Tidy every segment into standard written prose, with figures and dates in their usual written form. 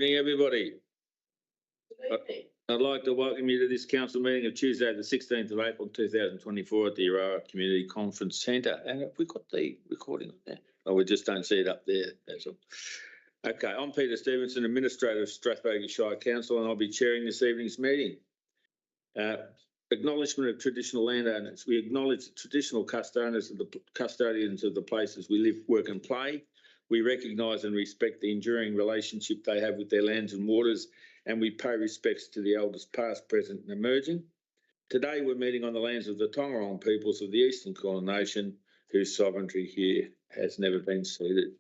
evening, everybody. I'd like to welcome you to this council meeting of Tuesday, the 16th of April 2024 at the Aurora Community Conference Centre. And have we got the recording on there? Oh, we just don't see it up there, that's all. Okay, I'm Peter Stevenson, Administrator of Strathbogie Shire Council, and I'll be chairing this evening's meeting. Acknowledgement of traditional landowners. We acknowledge the traditional custodians of the places we live, work and play. We recognise and respect the enduring relationship they have with their lands and waters, and we pay respects to the elders past, present and emerging. Today we're meeting on the lands of the Tongarong peoples of the Eastern Kulin Nation, whose sovereignty here has never been ceded.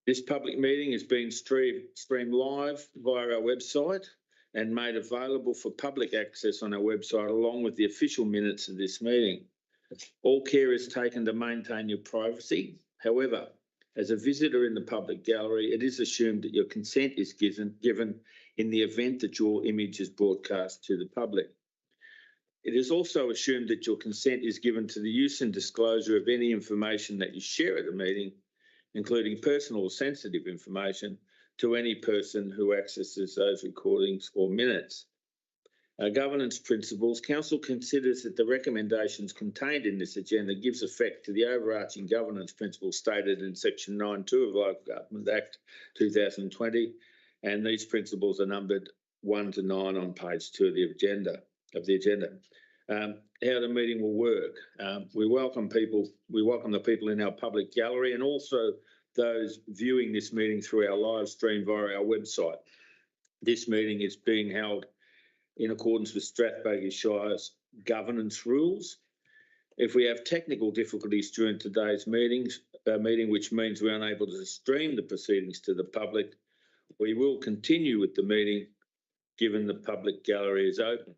This public meeting is being streamed live via our website and made available for public access on our website, along with the official minutes of this meeting. All care is taken to maintain your privacy. However, as a visitor in the public gallery, it is assumed that your consent is given in the event that your image is broadcast to the public. It is also assumed that your consent is given to the use and disclosure of any information that you share at the meeting, including personal or sensitive information, to any person who accesses those recordings or minutes. Our governance principles. Council considers that the recommendations contained in this agenda gives effect to the overarching governance principles stated in Section 9.2 of the Local Government Act 2020, and these principles are numbered 1 to 9 on page 2 of the agenda. How the meeting will work. We welcome the people in our public gallery and also those viewing this meeting through our live stream via our website. This meeting is being held in accordance with Strathbogie Shire's governance rules. If we have technical difficulties during today's meeting, which means we're unable to stream the proceedings to the public, we will continue with the meeting given the public gallery is open.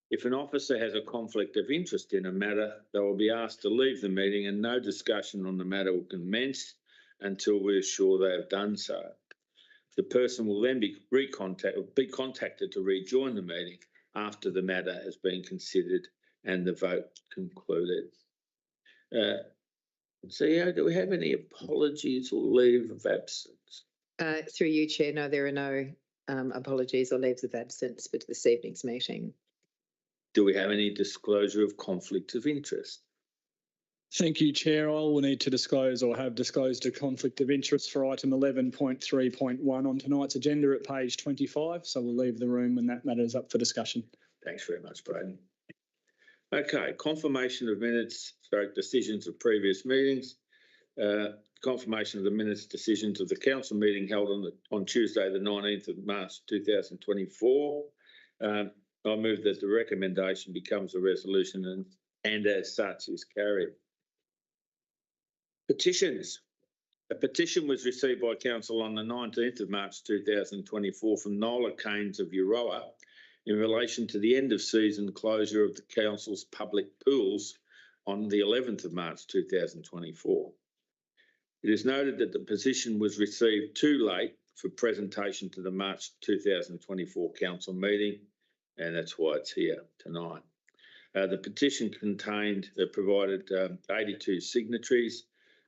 If an officer has a conflict of interest in a matter, they will be asked to leave the meeting and no discussion on the matter will commence until we are sure they have done so. The person will then be contacted to rejoin the meeting after the matter has been considered and the vote concluded. CEO, do we have any apologies or leave of absence? Through you, Chair, no, there are no apologies or leaves of absence for this evening's meeting. Do we have any disclosure of conflict of interest? Thank you, Chair. I will need to disclose or have disclosed a conflict of interest for item 11.3.1 on tonight's agenda at page 25. So we'll leave the room when that matter is up for discussion. Thanks very much, Braden. Okay, confirmation of minutes, decisions of previous meetings. Confirmation of the minutes decisions of the council meeting held on Tuesday, the 19th of March 2024. I move that the recommendation becomes a resolution and as such is carried. Petitions. A petition was received by Council on the 19th of March 2024 from Nola Keynes of Euroa in relation to the end of season closure of the Council's public pools on the 11th of March 2024. It is noted that the petition was received too late for presentation to the March 2024 Council meeting, and that's why it's here tonight. The petition provided 82 signatories,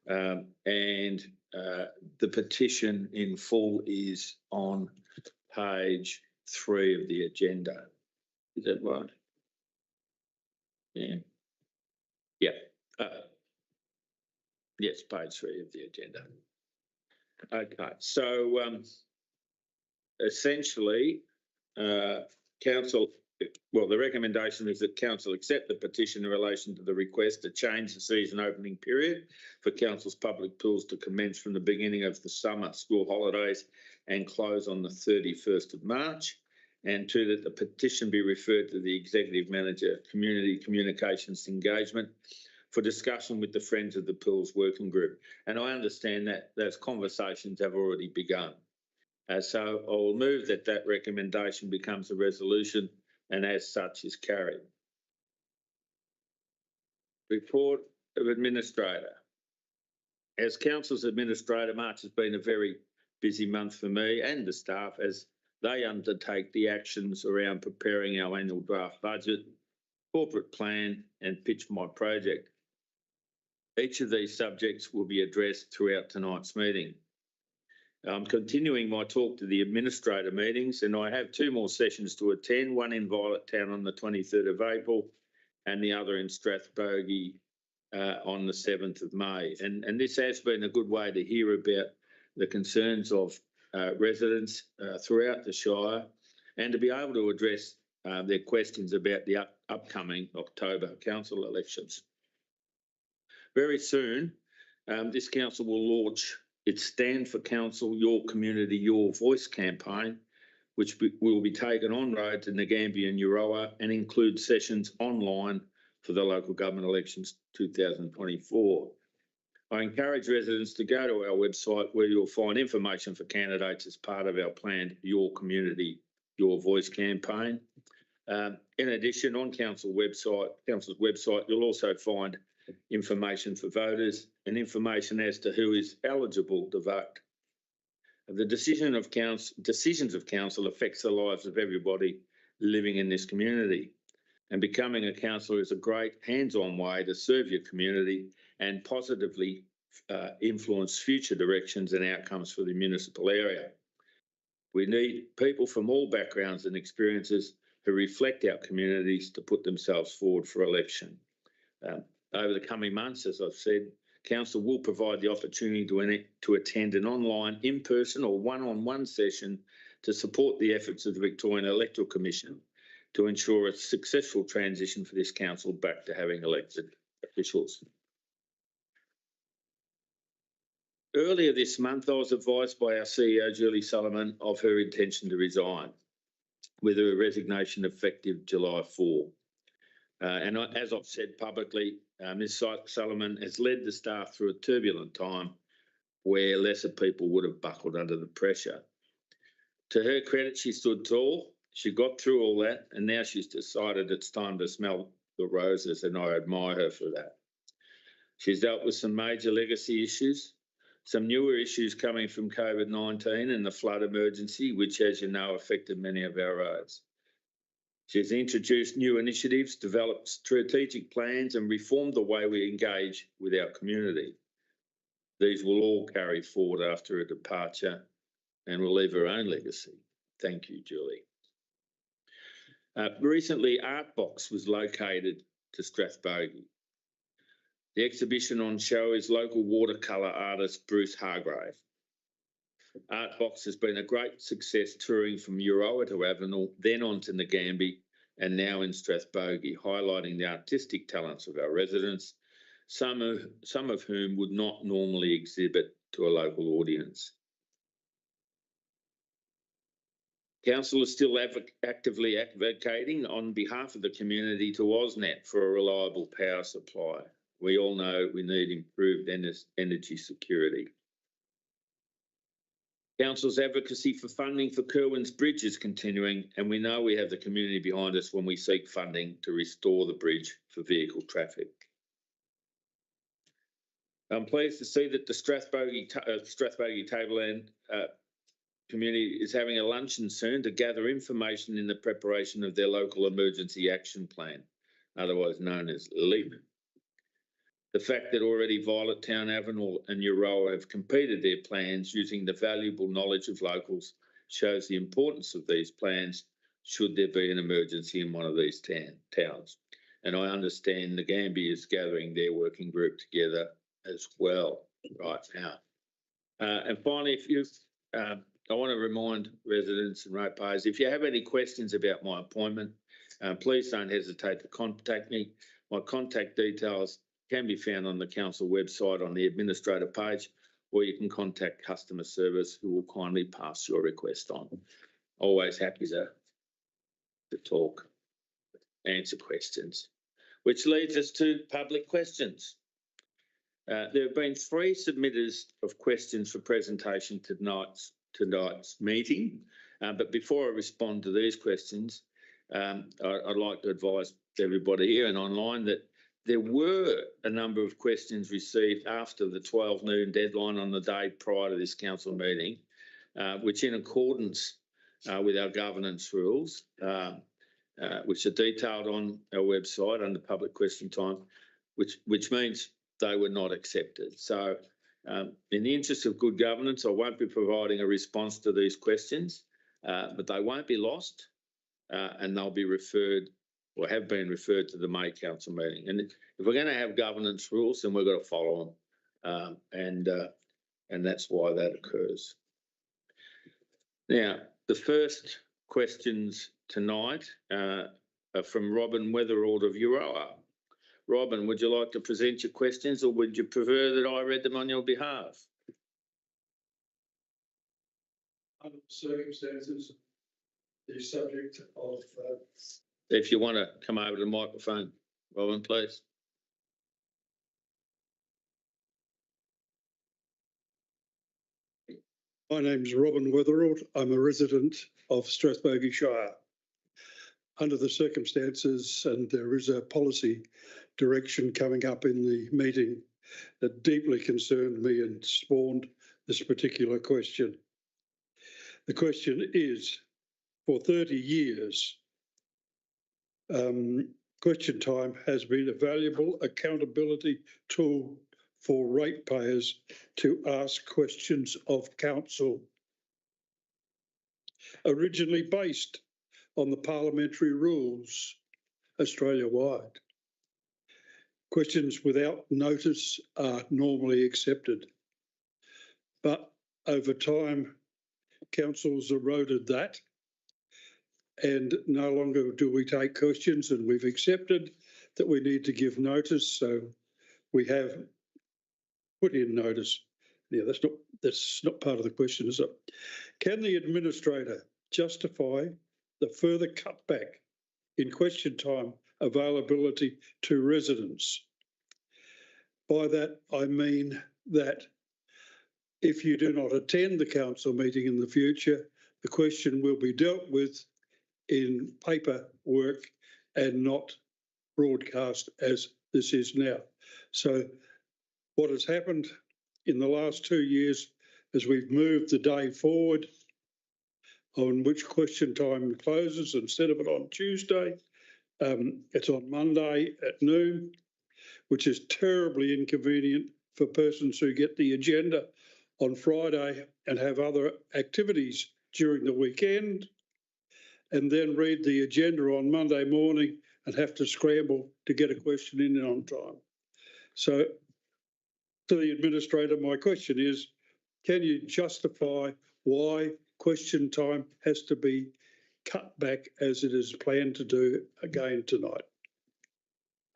and the petition in full is on page 3 of the agenda. Is that right? Yeah. Yeah. Yes, page 3 of the agenda. Okay, so essentially, Council. Well, the recommendation is that Council accept the petition in relation to the request to change the season opening period for Council's public pools to commence from the beginning of the summer school holidays and close on the 31st of March, and 2, that the petition be referred to the Executive Manager, Community Communications Engagement for discussion with the Friends of the Pools Working Group. And I understand that those conversations have already begun. So I will move that that recommendation becomes a resolution and as such is carried. Report of Administrator. As Council's Administrator, March has been a very busy month for me and the staff as they undertake the actions around preparing our annual draft budget, corporate plan and pitch my project. Each of these subjects will be addressed throughout tonight's meeting. I'm continuing my talk to the administrator meetings, and I have 2 more sessions to attend, one in Violet Town on the 23rd of April and the other in Strathbogie on the 7th of May. And this has been a good way to hear about the concerns of residents throughout the Shire and to be able to address their questions about the upcoming October council elections. Very soon, this council will launch its Stand for Council, Your Community, Your Voice campaign, which will be taken on road to Ngambia and Euroa and include sessions online for the local government elections 2024. I encourage residents to go to our website where you'll find information for candidates as part of our planned Your Community, Your Voice campaign. In addition, on council's website, you'll also find information for voters and information as to who is eligible to vote. The decisions of council affects the lives of everybody living in this community, and becoming a councillor is a great hands-on way to serve your community and positively influence future directions and outcomes for the municipal area. We need people from all backgrounds and experiences who reflect our communities to put themselves forward for election. Over the coming months, as I've said, council will provide the opportunity to attend an online, in-person or one-on-one session to support the efforts of the Victorian Electoral Commission to ensure a successful transition for this council back to having elected officials. Earlier this month, I was advised by our CEO, Julie Sullivan, of her intention to resign, with her resignation effective July 4. And as I've said publicly, Ms Sullivan has led the staff through a turbulent time where lesser people would have buckled under the pressure. To her credit, she stood tall, she got through all that, and now she's decided it's time to smell the roses, and I admire her for that. She's dealt with some major legacy issues, some newer issues coming from COVID-19 and the flood emergency, which, as you know, affected many of our roads. She's introduced new initiatives, developed strategic plans and reformed the way we engage with our community. These will all carry forward after her departure and will leave her own legacy. Thank you, Julie. Recently, Artbox was located to Strathbogie. The exhibition on show is local watercolour artist Bruce Hargrave. Artbox has been a great success touring from Euroa to Avenel, then on to Ngambia and now in Strathbogie, highlighting the artistic talents of our residents, some of whom would not normally exhibit to a local audience. Council is still actively advocating on behalf of the community to AusNet for a reliable power supply. We all know we need improved energy security. Council's advocacy for funding for Kerwin's Bridge is continuing, and we know we have the community behind us when we seek funding to restore the bridge for vehicle traffic. I'm pleased to see that the Strathbogie Tableland community is having a luncheon soon to gather information in the preparation of their local emergency action plan, otherwise known as LEAP. The fact that already Violet Town, Avenel and Euroa have completed their plans using the valuable knowledge of locals shows the importance of these plans should there be an emergency in one of these towns. And I understand Ngambia is gathering their working group together as well right now. And finally, I want to remind residents and ratepayers, if you have any questions about my appointment, please don't hesitate to contact me. My contact details can be found on the council website on the administrator page, or you can contact customer service, who will kindly pass your request on. Always happy to talk, answer questions, which leads us to public questions. There have been 3 submitters of questions for presentation to tonight's meeting, but before I respond to these questions, I'd like to advise everybody here and online that there were a number of questions received after the 12 noon deadline on the day prior to this council meeting, which in accordance with our governance rules, which are detailed on our website under public question time, which means they were not accepted. So In the interest of good governance, I won't be providing a response to these questions, but they won't be lost and they'll be referred or have been referred to the May Council meeting. And if we're going to have governance rules, then we've got to follow them. And that's why that occurs. Now, the first questions tonight are from Robin Weatherald of Euroa. Robin, would you like to present your questions, or would you prefer that I read them on your behalf? Under circumstances, the subject of... If you want to come over to the microphone, Robin, please. My name's Robin Weatherald. I'm a resident of Strathbogie Shire. Under the circumstances, and there is a policy direction coming up in the meeting that deeply concerned me and spawned this particular question. The question is, for 30 years, question time has been a valuable accountability tool for ratepayers to ask questions of council. Originally based on the parliamentary rules Australia-wide, questions without notice are normally accepted. But over time, councils eroded that, and no longer do we take questions, and we've accepted that we need to give notice, so we have put in notice. Yeah, that's not part of the question, is it? Can the administrator justify the further cutback in question time availability to residents? By that, I mean that if you do not attend the council meeting in the future, the question will be dealt with in paperwork and not broadcast as this is now. So what has happened in the last 2 years is we've moved the day forward on which question time closes. Instead of it on Tuesday, it's on Monday at noon, which is terribly inconvenient for persons who get the agenda on Friday and have other activities during the weekend, and then read the agenda on Monday morning and have to scramble to get a question in on time. So to the administrator, my question is, can you justify why question time has to be cut back as it is planned to do again tonight?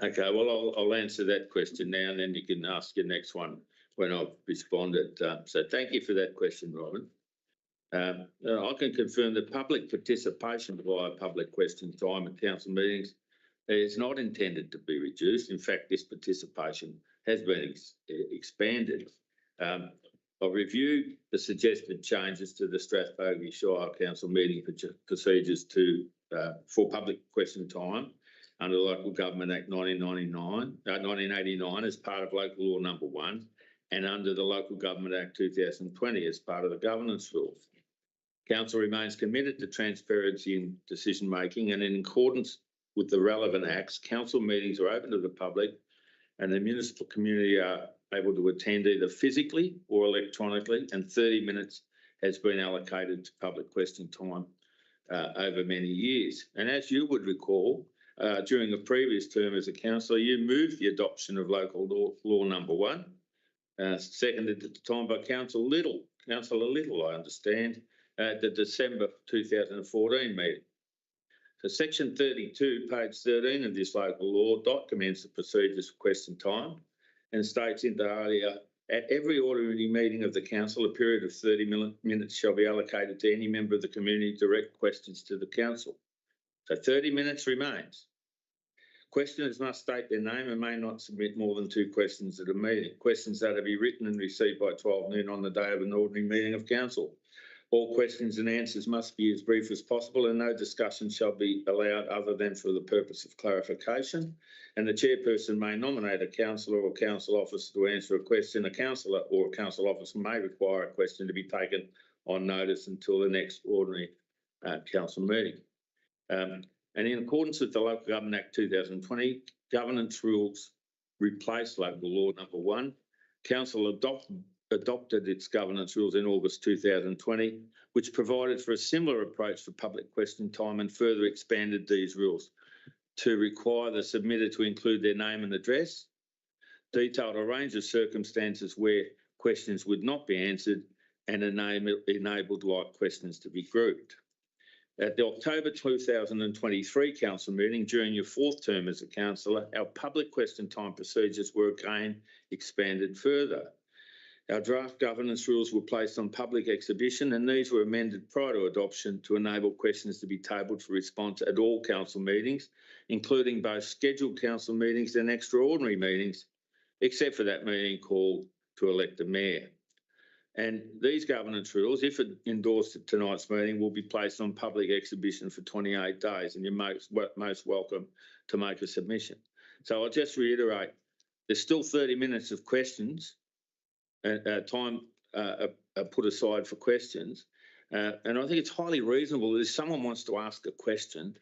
Okay, well, I'll answer that question now, and then you can ask your next one when I've responded. So thank you for that question, Robin. I can confirm that public participation via public question time at council meetings is not intended to be reduced. In fact, this participation has been expanded. I've reviewed the suggested changes to the Strathbogie Shire Council meeting procedures for public question time under the Local Government Act 1989 as part of Local Law Number 1, and under the Local Government Act 2020 as part of the governance rules. Council remains committed to transparency in decision making, and in accordance with the relevant acts, council meetings are open to the public and the municipal community are able to attend either physically or electronically, and 30 minutes has been allocated to public question time over many years. And as you would recall, during a previous term as a councillor, you moved the adoption of Local Law Number 1, seconded at the time by Councillor Little, I understand, at the December 2014 meeting. So Section 32, page 13 of this local law documents the procedures for question time and states inter alia, at every ordinary meeting of the council, a period of 30 minutes shall be allocated to any member of the community to direct questions to the council. So 30 minutes remains. Questioners must state their name and may not submit more than 2 questions at a meeting. Questions are to be written and received by 12 noon on the day of an ordinary meeting of council. All questions and answers must be as brief as possible, and no discussion shall be allowed other than for the purpose of clarification. And the chairperson may nominate a councillor or council officer to answer a question. A councillor or a council officer may require a question to be taken on notice until the next ordinary council meeting. And in accordance with the Local Government Act 2020, governance rules replace Local Law Number 1. Council adopted adopted its governance rules in August 2020, which provided for a similar approach for public question time and further expanded these rules to require the submitter to include their name and address, detailed a range of circumstances where questions would not be answered, and enabled like questions to be grouped. At the October 2023 council meeting, during your fourth term as a councillor, our public question time procedures were again expanded further. Our draft governance rules were placed on public exhibition, and these were amended prior to adoption to enable questions to be tabled for response at all council meetings, including both scheduled council meetings and extraordinary meetings, except for that meeting called to elect a mayor. And these governance rules, if endorsed at tonight's meeting, will be placed on public exhibition for 28 days, and you're most welcome to make a submission. So I'll just reiterate, there's still 30 minutes of questions, time put aside for questions. And I think it's highly reasonable that if someone wants to ask a question,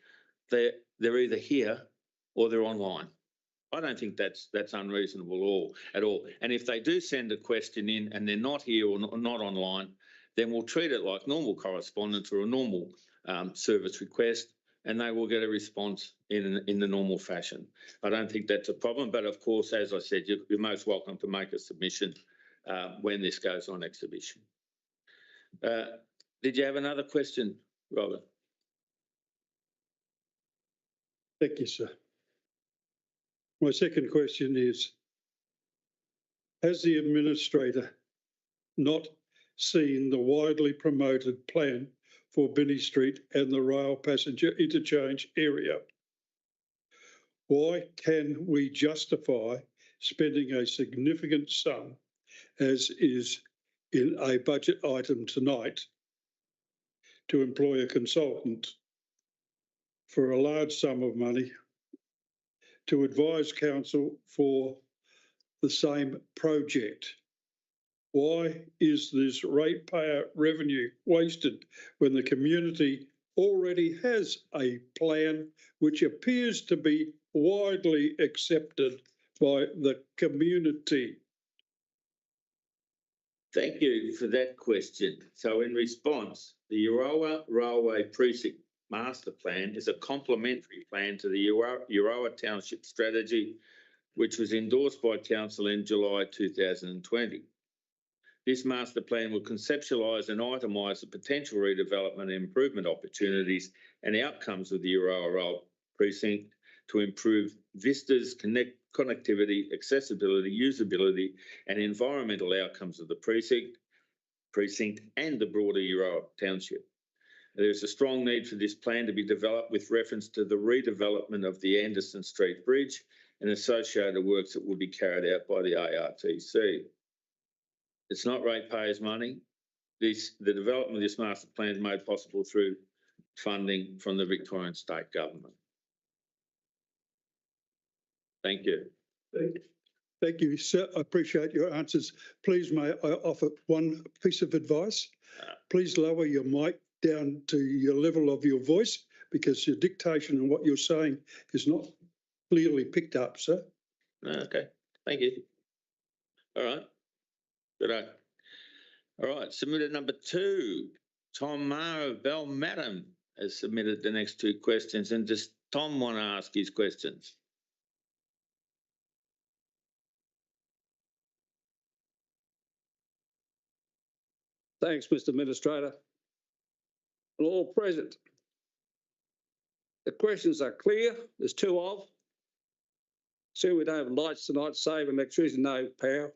they're either here or they're online. I don't think that's unreasonable at all. And if they do send a question in and they're not here or not online, then we'll treat it like normal correspondence or a normal service request, and they will get a response in the normal fashion. I don't think that's a problem. But of course, as I said, you're most welcome to make a submission when this goes on exhibition. Did you have another question, Robert? Thank you, sir. My second question is, has the administrator not seen the widely promoted plan for Binney Street and the rail passenger interchange area? Why can we justify spending a significant sum, as is in a budget item tonight, to employ a consultant for a large sum of money to advise council for the same project? Why is this ratepayer revenue wasted when the community already has a plan which appears to be widely accepted by the community? Thank you for that question. So in response, the Euroa Railway Precinct Master Plan is a complementary plan to the Euroa Township Strategy, which was endorsed by Council in July 2020. This master plan will conceptualise and itemise the potential redevelopment and improvement opportunities and outcomes of the Euroa Rail Precinct to improve vistas, connectivity, accessibility, usability and environmental outcomes of the precinct and the broader Euroa Township. There is a strong need for this plan to be developed with reference to the redevelopment of the Anderson Street Bridge and associated works that will be carried out by the ARTC. It's not ratepayers' money. The development of this master plan is made possible through funding from the Victorian State Government. Thank you. Thank you, sir. I appreciate your answers. Please, may I offer one piece of advice? Please lower your mic down to your level of your voice, because your dictation and what you're saying is not clearly picked up, sir. Okay, thank you. All right, good day. All right, submitted number 2, Tom Maher of Balmadam has submitted the next 2 questions. And does Tom want to ask his questions? Thanks, Mr. Administrator. And all present. The questions are clear. There's 2 of. See, we don't have lights tonight, save electricity, no power.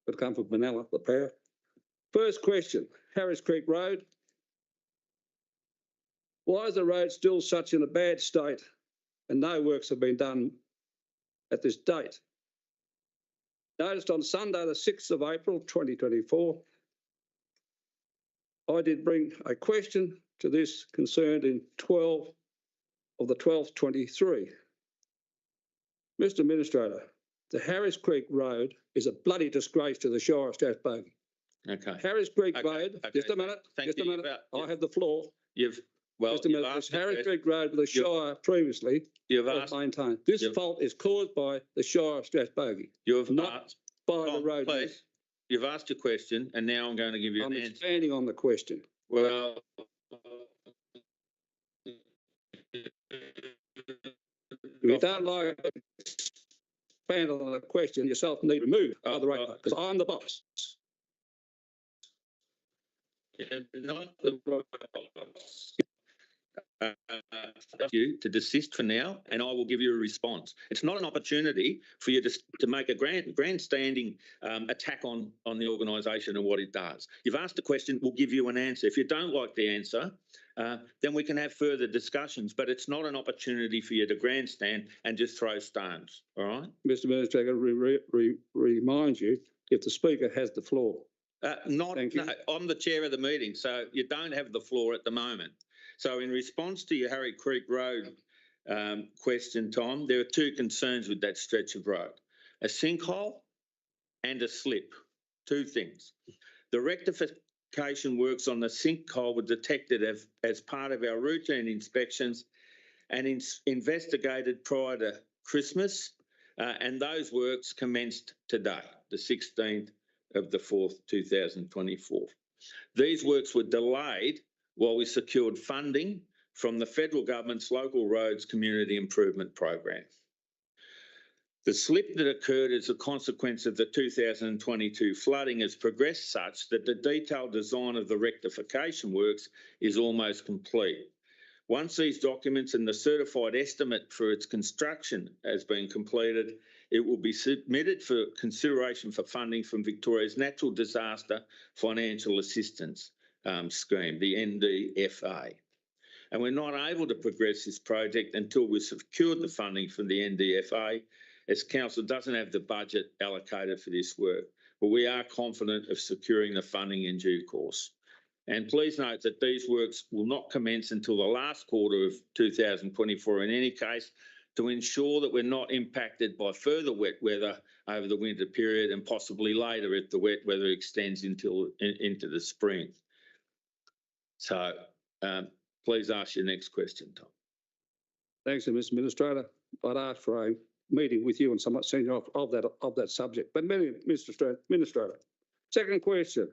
But come from Manila, the power. First question, Harris Creek Road. Why is the road still such in a bad state and no works have been done at this date? Noticed on Sunday, the 6th of April, 2024, I did bring a question to this concerned in 12 of the 12th, 23. Mr. Administrator, the Harris Creek Road is a bloody disgrace to the Shire of Strathbogie. Okay. Harris Creek Road, okay. just a minute, Thank you. I have the floor. Just a minute, This Harris Creek Road, the Shire previously was maintained. This fault is caused by the Shire of Strathbogie. You have not by the road. Please, you've asked your question and now I'm going to give you I'm an answer. expanding on the question. Well, If you don't like to expand on the question, yourself need to remove the regulator, because I'm the boss. not the you to desist for now, and I will give you a response. It's not an opportunity for you to make a grandstanding attack on the organisation and what it does. You've asked a question, we'll give you an answer. If you don't like the answer, then we can have further discussions, but it's not an opportunity for you to grandstand and just throw stones, all right? Mr. Administrator, remind you, if the Speaker has the floor. Thank you. No, I'm the chair of the meeting, so you don't have the floor at the moment. So in response to your Harry Creek Road question, Tom, there are two concerns with that stretch of road: a sinkhole and a slip. Two things. The rectification works on the sinkhole were detected as part of our routine inspections and investigated prior to Christmas, and those works commenced today, the 16th of the 4th, 2024. These works were delayed while we secured funding from the federal government's Local Roads Community Improvement Program. The slip that occurred as a consequence of the 2022 flooding has progressed such that the detailed design of the rectification works is almost complete. Once these documents and the certified estimate for its construction has been completed, it will be submitted for consideration for funding from Victoria's Natural Disaster Financial Assistance Scheme, the NDFA. And we're not able to progress this project until we've secured the funding from the NDFA, as Council doesn't have the budget allocated for this work. But we are confident of securing the funding in due course. And please note that these works will not commence until the last quarter of 2024 in any case, to ensure that we're not impacted by further wet weather over the winter period and possibly later if the wet weather extends into the spring. So please ask your next question, Tom. Thanks, Mr. Administrator. I'd ask for a meeting with you and someone senior of that subject. But Mr. Administrator, second question.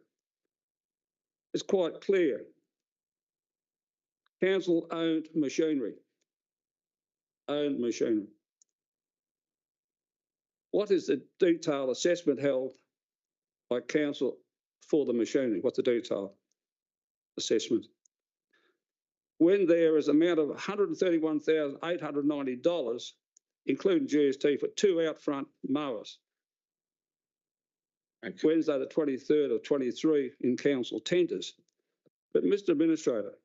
It's quite clear. Council owned machinery. What is the detailed assessment held by council for the machinery? What's the detailed assessment? When there is an amount of $131,890, including GST, for two out front mowers. Okay. Wednesday the 23rd of 23 in council tenders. But Mr. Administrator,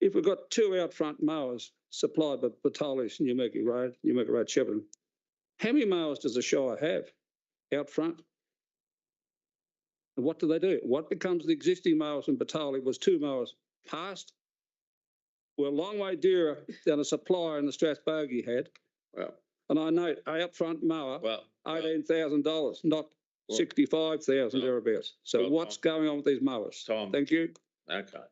if we've got two out front mowers supplied by Batalis, Newmarket Road, Shepparton, how many mowers does the Shire have out front? And what do they do? What becomes of the existing mowers in Batalis? Was two mowers passed? We're a long way dearer than a supplier in the Strathbogie had. Well, and I know out front mower, $18,000, not 65,000 thereabouts. So what's going on with these mowers? Tom. Thank you. Okay.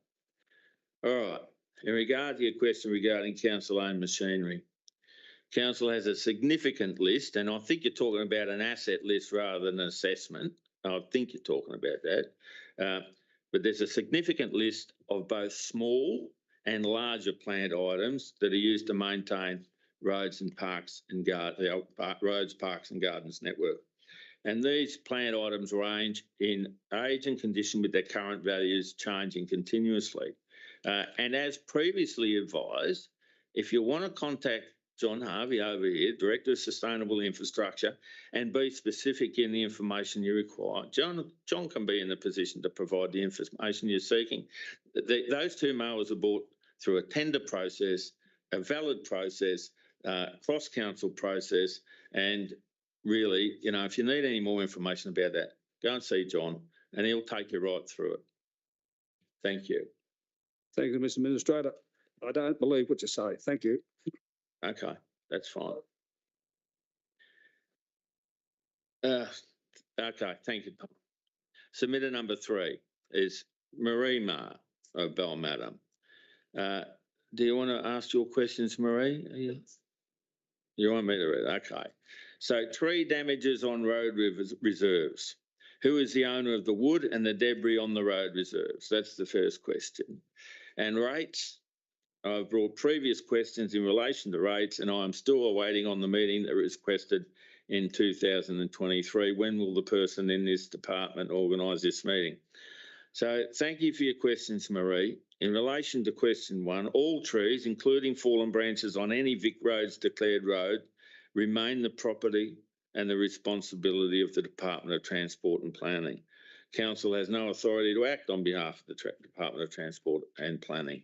All right. In regard to your question regarding council-owned machinery, council has a significant list, and I think you're talking about an asset list rather than an assessment. I think you're talking about that. But there's a significant list of both small and larger plant items that are used to maintain roads and parks and roads, parks and gardens network. And these plant items range in age and condition, with their current values changing continuously. And as previously advised, if you want to contact John Harvey over here, Director of Sustainable Infrastructure, and be specific in the information you require, John can be in a position to provide the information you're seeking. Those two mowers are bought through a tender process, a valid process, cross-council process, and really, you know, if you need any more information about that, go and see John and he'll take you right through it. Thank you. Thank you, Mr. Administrator. I don't believe what you say. Thank you. Okay, that's fine. Okay, thank you. Submitter number 3 is Marie Ma of Balmadam. Do you want to ask your questions, Marie? You want me to read? Okay. So tree damages on road reserves. Who is the owner of the wood and the debris on the road reserves? That's the first question. And rates, I've brought previous questions in relation to rates, and I'm still awaiting on the meeting that was requested in 2023. When will the person in this department organise this meeting? So thank you for your questions, Marie. In relation to question 1, all trees, including fallen branches on any Vic Roads declared road, remain the property and the responsibility of the Department of Transport and Planning. Council has no authority to act on behalf of the Department of Transport and Planning.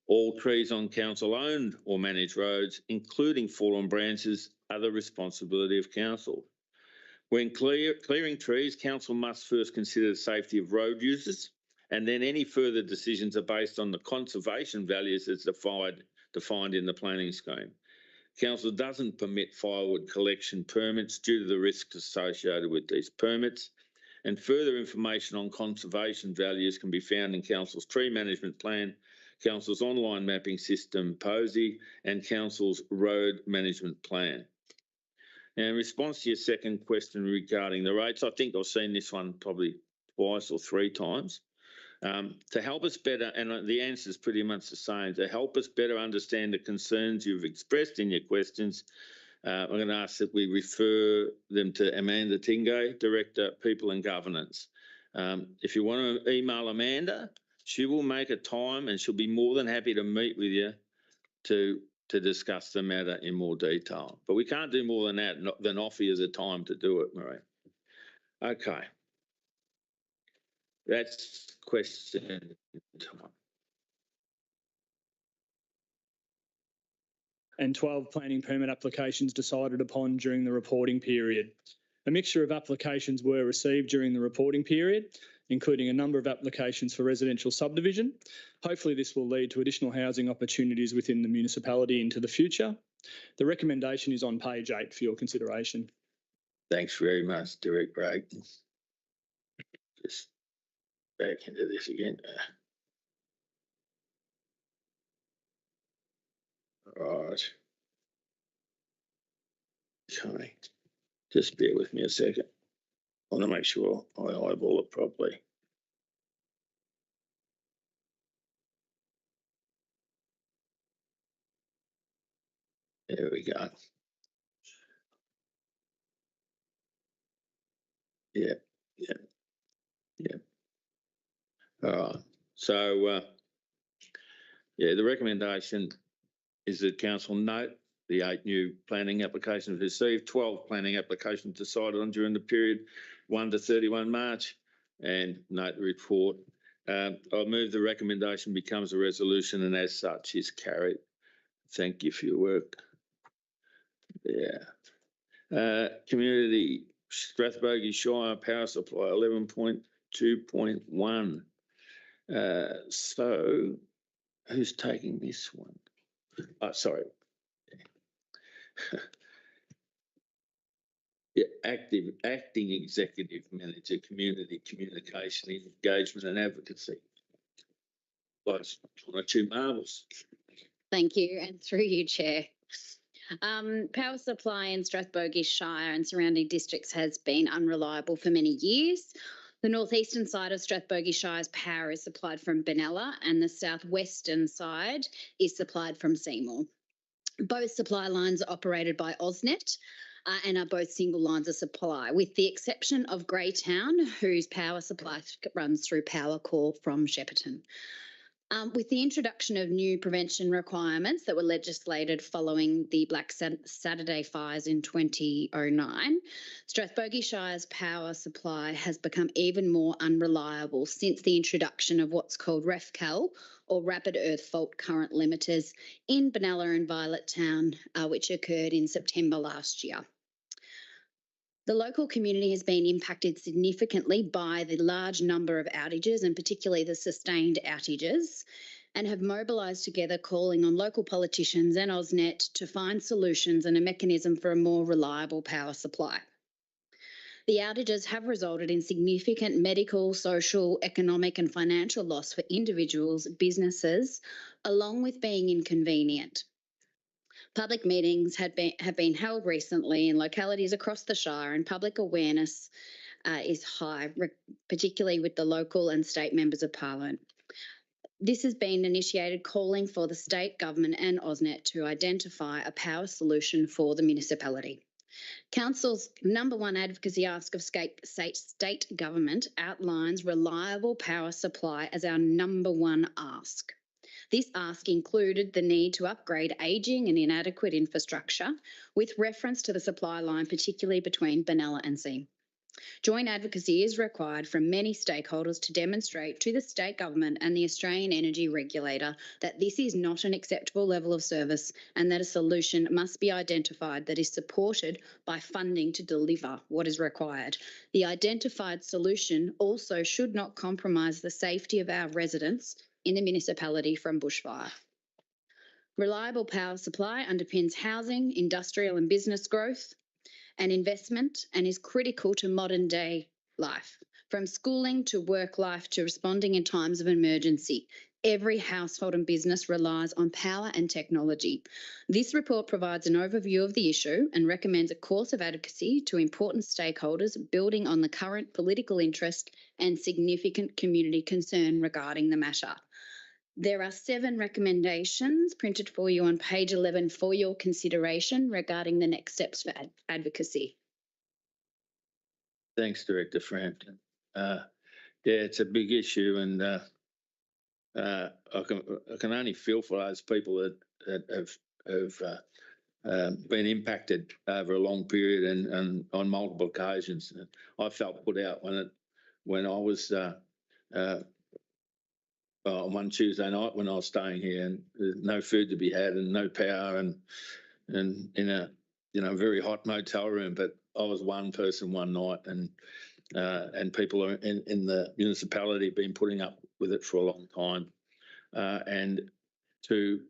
All trees on council-owned or managed roads, including fallen branches, are the responsibility of council. When clearing trees, council must first consider the safety of road users, and then any further decisions are based on the conservation values as defined in the planning scheme. Council doesn't permit firewood collection permits due to the risks associated with these permits, and further information on conservation values can be found in council's tree management plan, council's online mapping system, POSI, and council's road management plan. Now, in response to your second question regarding the rates, I think I've seen this one probably twice or 3 times. To help us better, and the answer is pretty much the same, to help us better understand the concerns you've expressed in your questions, I'm going to ask that we refer them to Amanda Tingay, Director, People and Governance. If you want to email Amanda, she will make a time and she'll be more than happy to meet with you to discuss the matter in more detail. But we can't do more than that, than offer you the time to do it, Marie. Okay. That's question time. And 12 planning permit applications decided upon during the reporting period. A mixture of applications were received during the reporting period, including a number of applications for residential subdivision. Hopefully this will lead to additional housing opportunities within the municipality into the future. The recommendation is on page 8 for your consideration. Thanks very much, Director Craig. Just back into this again. All right. Okay. Just bear with me a second. I want to make sure I eyeball it properly. There we go. Yeah. All right. So, the recommendation is that council note the 8 new planning applications received, 12 planning applications decided on during the period 1 to 31 March, and note the report. I'll move the recommendation becomes a resolution and as such is carried. Thank you for your work. Yeah. Community Strathbogie Shire power supply 11.2.1. So who's taking this one? Oh, sorry. Yeah, acting executive manager, community communication, engagement and advocacy. That's one or two marvels. Thank you, and through you, Chair. Power supply in Strathbogie Shire and surrounding districts has been unreliable for many years. The northeastern side of Strathbogie Shire's power is supplied from Benalla and the southwestern side is supplied from Seymour. Both supply lines are operated by AusNet and are both single lines of supply, with the exception of Greytown, whose power supply runs through Powercore from Shepparton. With the introduction of new prevention requirements that were legislated following the Black Saturday fires in 2009, Strathbogie Shire's power supply has become even more unreliable since the introduction of what's called REFCAL, or Rapid Earth Fault Current Limiters, in Benalla and Violet Town, which occurred in September last year. The local community has been impacted significantly by the large number of outages and particularly the sustained outages, and have mobilised together calling on local politicians and AusNet to find solutions and a mechanism for a more reliable power supply. The outages have resulted in significant medical, social, economic and financial loss for individuals, businesses, along with being inconvenient. Public meetings have been held recently in localities across the Shire, and public awareness is high, particularly with the local and state members of parliament. This has been initiated calling for the state government and AusNet to identify a power solution for the municipality. Council's number one advocacy ask of state government outlines reliable power supply as our number one ask. This ask included the need to upgrade ageing and inadequate infrastructure with reference to the supply line, particularly between Benalla and Seam. Joint advocacy is required from many stakeholders to demonstrate to the state government and the Australian Energy Regulator that this is not an acceptable level of service and that a solution must be identified that is supported by funding to deliver what is required. The identified solution also should not compromise the safety of our residents in the municipality from bushfire. Reliable power supply underpins housing, industrial and business growth and investment and is critical to modern day life. From schooling to work life to responding in times of emergency, every household and business relies on power and technology. This report provides an overview of the issue and recommends a course of advocacy to important stakeholders building on the current political interest and significant community concern regarding the matter. There are 7 recommendations printed for you on page 11 for your consideration regarding the next steps for advocacy. Thanks, Director Frampton. Yeah, it's a big issue, and I can only feel for those people that have been impacted over a long period and on multiple occasions. I felt put out when I was on one Tuesday night when I was staying here, and there's no food to be had and no power, and in a very hot motel room. But I was one person one night, and people are in the municipality have been putting up with it for a long time, and to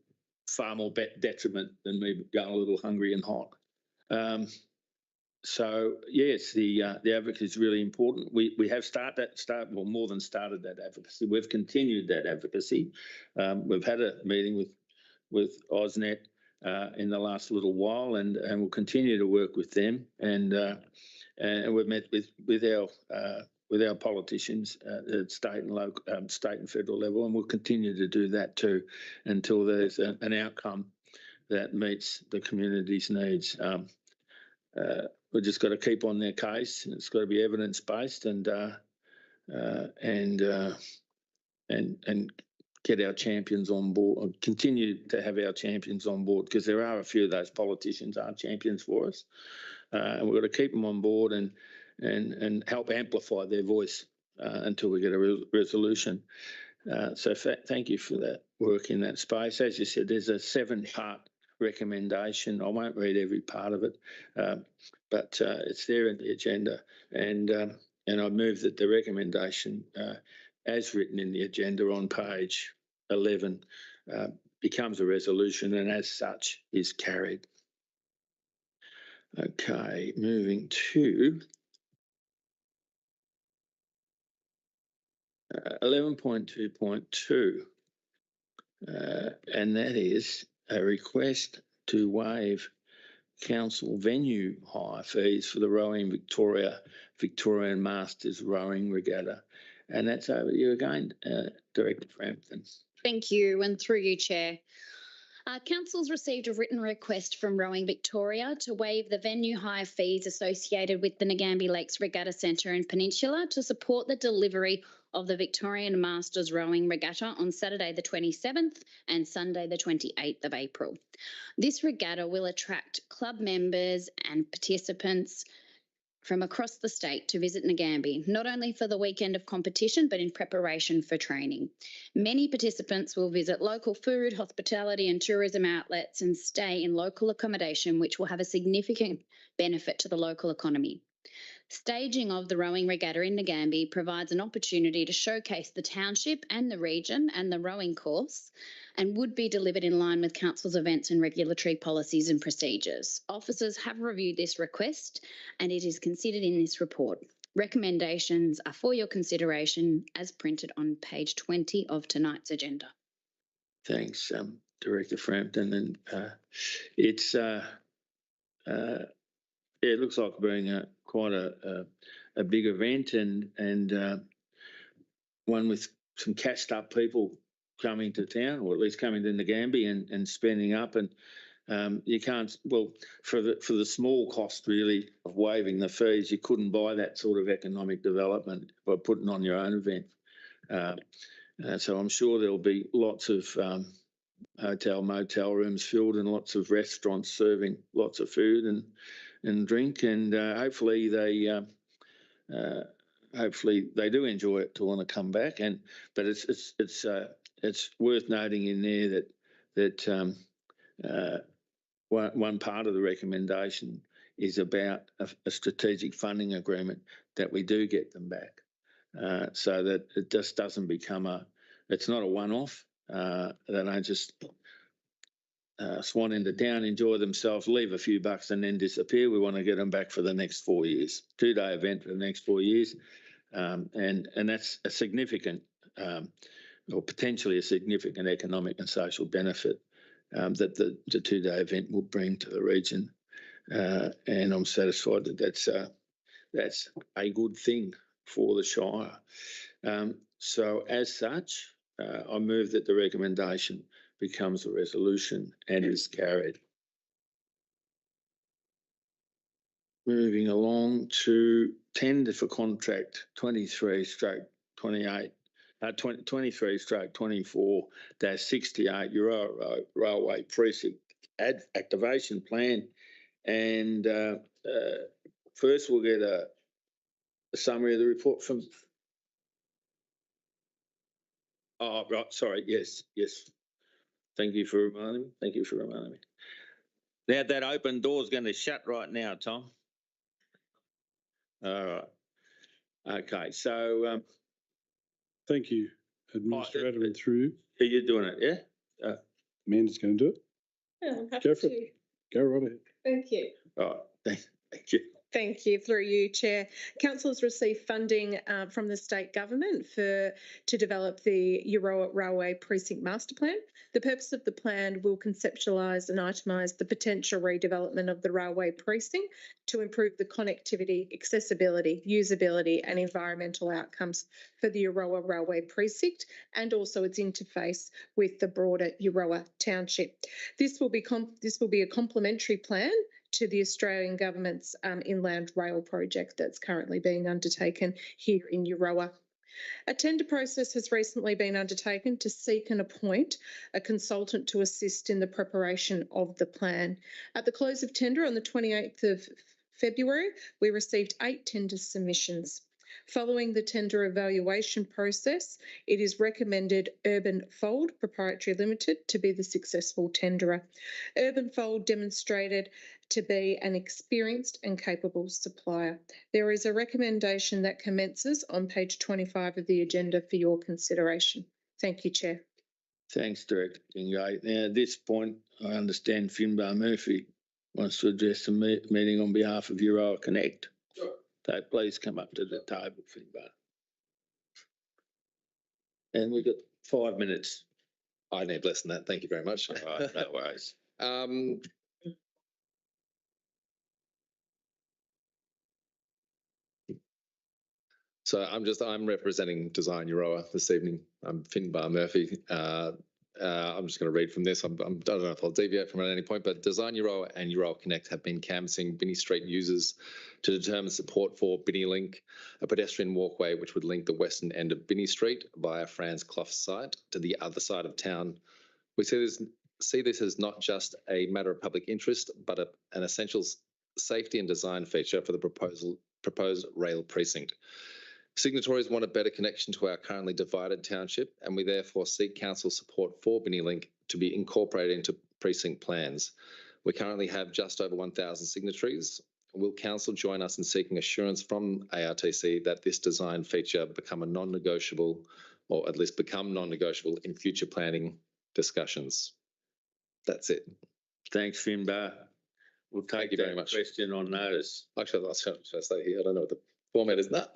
far more detriment than me going a little hungry and hot. So yes, the advocacy is really important. We have more than started that advocacy. We've continued that advocacy. We've had a meeting with AusNet in the last little while, and we'll continue to work with them. And we've met with our politicians at state and local, state and federal level, and we'll continue to do that too until there's an outcome that meets the community's needs. We've just got to keep on their case. It's got to be evidence based, and get our champions on board. Continue to have our champions on board, because there are a few of those politicians are champions for us, and we've got to keep them on board and help amplify their voice until we get a resolution. So thank you for that work in that space. As you said, there's a 7-part recommendation. I won't read every part of it, but it's there in the agenda, and I move that the recommendation, as written in the agenda on page 11, becomes a resolution and as such is carried. Okay, moving to 11.2.2, and that is a request to waive council venue hire fees for the Rowing Victorian Masters Rowing Regatta. And that's over to you again, Director Frampton. Thank you, and through you, Chair. Council's received a written request from Rowing Victoria to waive the venue hire fees associated with the Nagambie Lakes Regatta Centre and Peninsula to support the delivery of the Victorian Masters Rowing Regatta on Saturday the 27th and Sunday the 28th of April. This regatta will attract club members and participants from across the state to visit Nagambie, not only for the weekend of competition, but in preparation for training. Many participants will visit local food, hospitality and tourism outlets and stay in local accommodation, which will have a significant benefit to the local economy. Staging of the rowing regatta in Nagambie provides an opportunity to showcase the township and the region and the rowing course, and would be delivered in line with Council's events and regulatory policies and procedures. Officers have reviewed this request and it is considered in this report. Recommendations are for your consideration as printed on page 20 of tonight's agenda. Thanks, Director Frampton. And it looks like being quite a a big event and one with some cashed up people coming to town, or at least coming to Ngambie and spending up. And you can't, well, for the small cost really of waiving the fees, you couldn't buy that sort of economic development by putting on your own event. So I'm sure there'll be lots of hotel, motel rooms filled and lots of restaurants serving lots of food and drink, and hopefully they do enjoy it to want to come back. But it's worth noting in there that one part of the recommendation is about a strategic funding agreement that we do get them back, so that it just doesn't become it's not a one-off. They don't just swan into town, enjoy themselves, leave a few bucks and then disappear. We want to get them back for the next 4 years, 2-day event for the next 4 years. And that's a significant or potentially a significant economic and social benefit that the 2-day event will bring to the region. And I'm satisfied that that's a good thing for the Shire. So as such, I move that the recommendation becomes a resolution and is carried. Moving along to tender for contract 23/28, 23/24-68 Euro Railway Precinct Activation Plan. And first we'll get a summary of the report from. Oh, right, sorry, yes. Thank you for reminding me. Now that open door's going to shut right now, Tom. All right. Okay, so Thank you, Administrator, and through. are you doing it? Yeah. Amanda's going to do it. Yeah, I'm happy Go for to. it. Go right ahead. Thank you. All right. Thank you. Thank you. Through you, Chair. Council has received funding from the state government to develop the Euroa Railway Precinct Master Plan. The purpose of the plan will conceptualise and itemise the potential redevelopment of the railway precinct to improve the connectivity, accessibility, usability and environmental outcomes for the Euroa Railway Precinct and also its interface with the broader Euroa Township. This will be a complementary plan to the Australian Government's Inland Rail project that's currently being undertaken here in Euroa. A tender process has recently been undertaken to seek and appoint a consultant to assist in the preparation of the plan. At the close of tender on the 28th of February, we received 8 tender submissions. Following the tender evaluation process, it is recommended Urban Fold Proprietary Limited to be the successful tenderer. Urban Fold demonstrated to be an experienced and capable supplier. There is a recommendation that commences on page 25 of the agenda for your consideration. Thank you, Chair. Thanks, Director Kinglake. Now, at this point, I understand Finbar Murphy wants to address the meeting on behalf of Euroa Connect. Sure. So please come up to the table, Finbar. And we've got 5 minutes. I need less than that. Thank you very much. All right, no worries. So I'm representing Design Euroa this evening. I'm Finbar Murphy. I'm just going to read from this. I don't know if I'll deviate from it at any point, but Design Euroa and Euroa Connect have been canvassing Binney Street users to determine support for Binney Link, a pedestrian walkway which would link the western end of Binney Street via Franz Clough's site to the other side of town. We see this as not just a matter of public interest, but an essential safety and design feature for the proposed rail precinct. Signatories want a better connection to our currently divided township, and we therefore seek council support for Binney Link to be incorporated into precinct plans. We currently have just over 1,000 signatories. Will council join us in seeking assurance from ARTC that this design feature become a non-negotiable, or at least become non-negotiable in future planning discussions? That's it. Thanks, Finbar. We'll take you very much. Question on notice. Actually, should I stay here? I don't know what the format is. That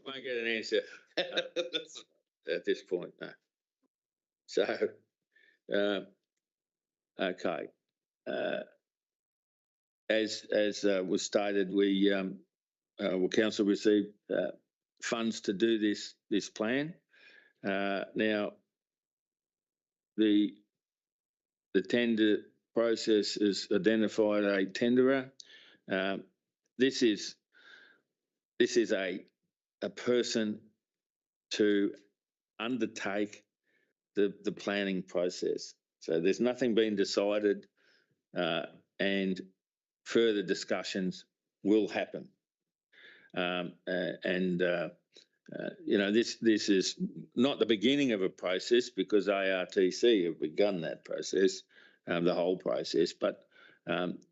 won't get an answer at this point. No. So, okay. As was stated, we will council receive funds to do this plan. Now, the tender process has identified a tenderer. This is a person to undertake the planning process. So there's nothing been decided, and further discussions will happen. This is not the beginning of a process, because ARTC have begun that process, the whole process, but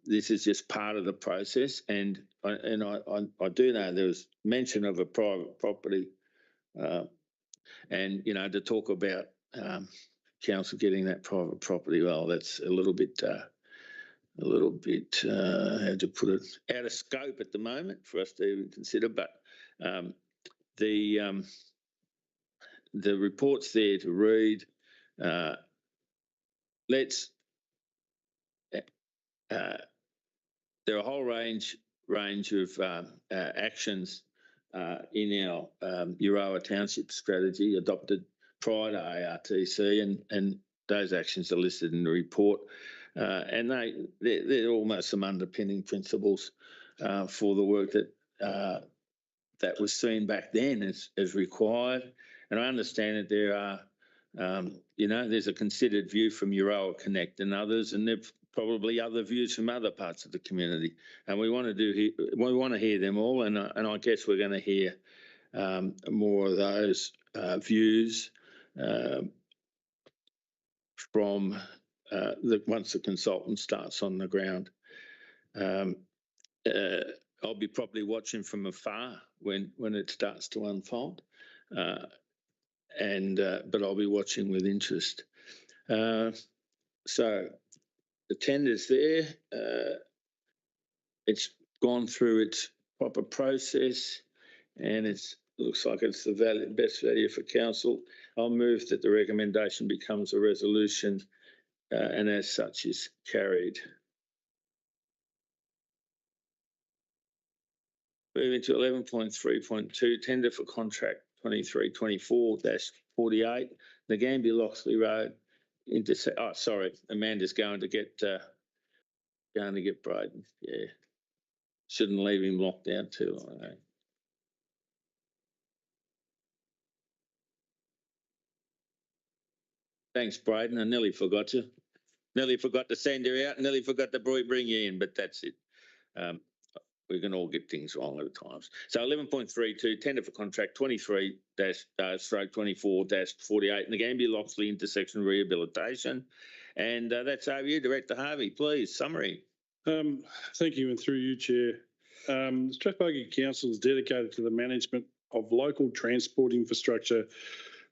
this is just part of the process. And I do know there was mention of a private property, and to talk about council getting that private property, well, that's a little bit how to put it, out of scope at the moment for us to even consider. But the report's there to read. There are a whole range of actions in our Euroa Township strategy adopted prior to ARTC, and those actions are listed in the report. And they're almost some underpinning principles for the work that was seen back then as required. And I understand that there are, there's a considered view from Euroa Connect and others, and there's probably other views from other parts of the community. And we want to hear them all, and I guess we're going to hear more of those views from once the consultant starts on the ground. I'll be probably watching from afar when it starts to unfold, but I'll be watching with interest. So the tender's there. It's gone through its proper process, and looks like it's the best value for council. I'll move that the recommendation becomes a resolution, and as such is carried. Moving to 11.3.2, tender for contract 2324-48, the Gambia Loxley Road. Amanda's going to get Braden. Yeah, shouldn't leave him locked down too long. Eh? Thanks, Braden. I nearly forgot you. Nearly forgot to send you out. Nearly forgot to bring you in, but that's it. We can all get things wrong at times. So 11.32, tender for contract 23-24-48 in the Gambia Loxley intersection rehabilitation. And that's over you, Director Harvey, please, summary. Thank you, and through you, Chair. The Strathbogie Council is dedicated to the management of local transport infrastructure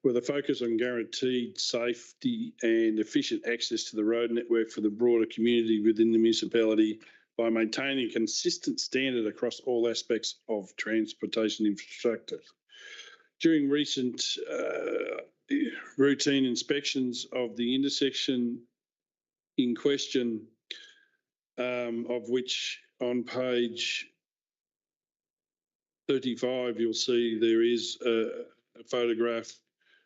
with a focus on guaranteed safety and efficient access to the road network for the broader community within the municipality, by maintaining a consistent standard across all aspects of transportation infrastructure. During recent routine inspections of the intersection in question, of which on page 35 you'll see there is a photograph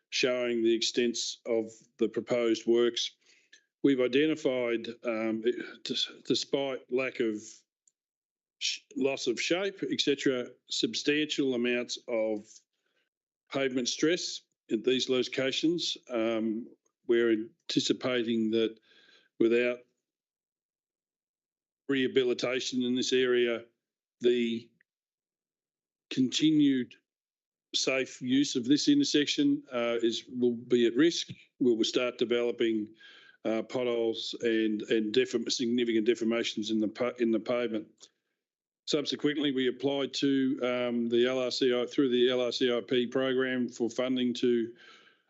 showing the extents of the proposed works. We've identified, despite lack of loss of shape, etc., substantial amounts of pavement stress at these locations. We're anticipating that without rehabilitation in this area, the continued safe use of this intersection will be at risk. We will start developing potholes and significant deformations in the pavement. Subsequently, we applied to the LRCIP program for funding to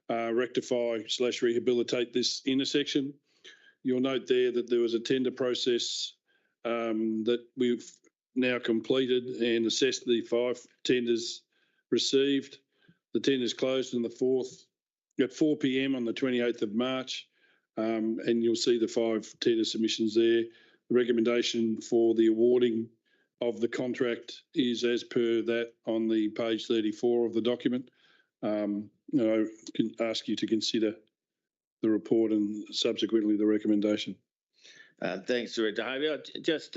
rectify/rehabilitate this intersection. You'll note there that there was a tender process that we've now completed and assessed the 5 tenders received. The tenders closed on at 4 p.m. on the 28th of March. And you'll see the 5 tender submissions there. The recommendation for the awarding of the contract is as per that on the page 34 of the document. I can ask you to consider the report and subsequently the recommendation. Thanks, Director Harvey. Just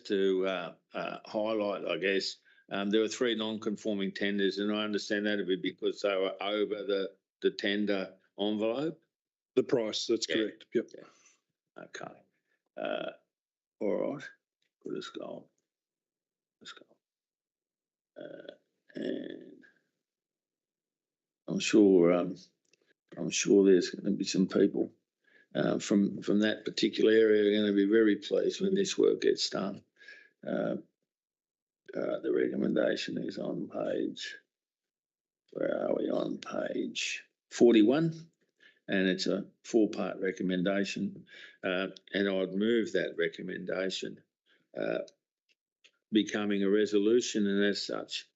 to highlight, I guess, there were 3 non-conforming tenders, and I understand that to be because they were over the tender envelope. The price, that's correct. Yep. Yeah. Okay. All right. Good as gold. Let's go. And I'm sure there's going to be some people from that particular area are going to be very pleased when this work gets done. The recommendation is on page, where are we, on page 41, and it's a 4-part recommendation, and I'd move that recommendation becoming a resolution, and as such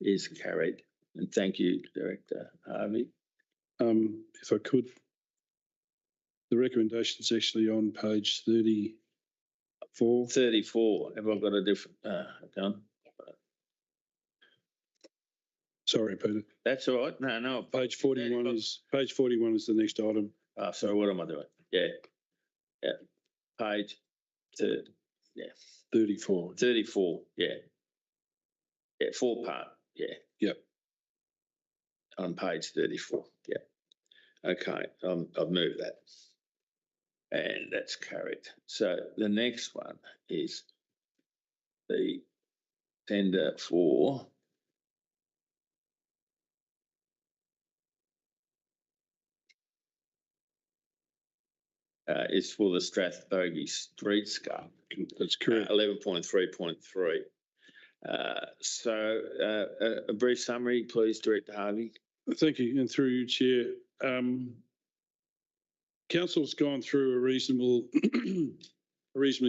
is carried. And thank you, Director Harvey. If I could, the recommendation is actually on page 34. 34. Have I got a different? Done. Sorry, Peter. That's all right. No. Page 41 is the next item. Sorry, what am I doing? Yeah. Page 34. 34. Yeah. 4-part. Yeah. Yep. On page 34. Yeah. Okay. I've moved that. And that's carried. So the next one is the tender for is for the Strathbogie streetscape. That's correct. 11.3.3. So a brief summary, please, Director Harvey. Thank you, and through you, Chair. Council's gone through a reasonably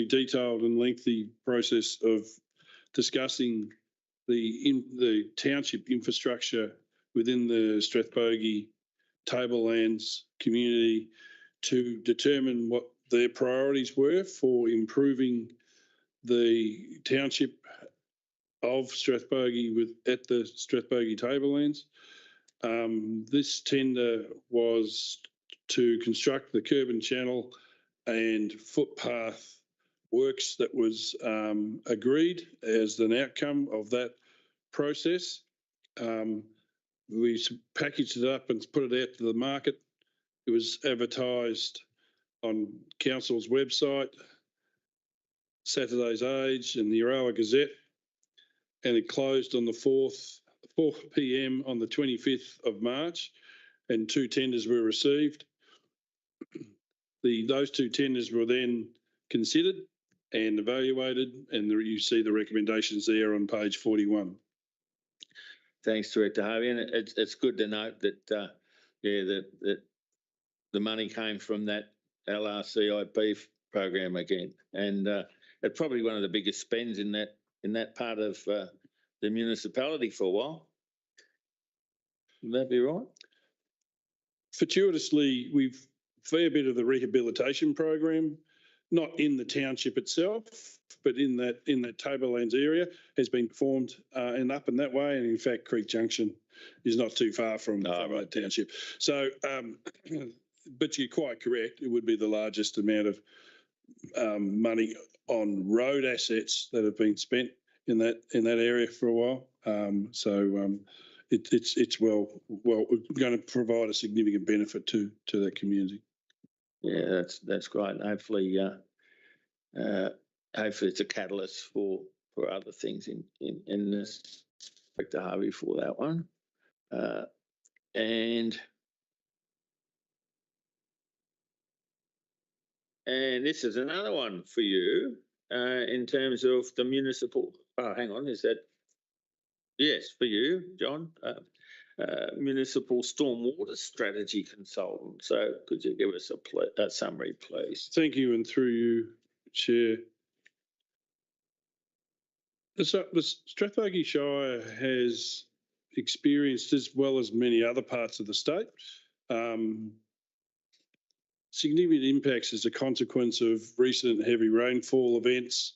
detailed and lengthy process of discussing the township infrastructure within the Strathbogie tablelands community to determine what their priorities were for improving the township of Strathbogie at the Strathbogie tablelands. This tender was to construct the curb and channel and footpath works that was agreed as an outcome of that process. We packaged it up and put it out to the market. It was advertised on Council's website, Saturday's Age and the Euroa Gazette, and it closed on the 4 p.m. on the 25th of March, and 2 tenders were received. Those 2 tenders were then considered and evaluated, and you see the recommendations there on page 41. Thanks, Director Harvey. And it's good to note that that the money came from that LRCIP program again, and it's probably one of the biggest spends in that part of the municipality for a while. Would that be right? Fortuitously, we've fair bit of the rehabilitation program, not in the township itself, but in that tablelands area, has been performed and up in that way. And in fact, Creek Junction is not too far from that township. So, but you're quite correct. It would be the largest amount of money on road assets that have been spent in that area for a while. It's well going to provide a significant benefit to that community. Yeah, that's great. Hopefully it's a catalyst for other things in this. Director Harvey for that one, and this is another one for you in terms of the municipal. Oh, hang on, is that? Yes, for you, John. Municipal stormwater strategy consultant. So could you give us a summary, please? Thank you, and through you, Chair. The Strathbogie Shire has experienced, as well as many other parts of the state, significant impacts as a consequence of recent heavy rainfall events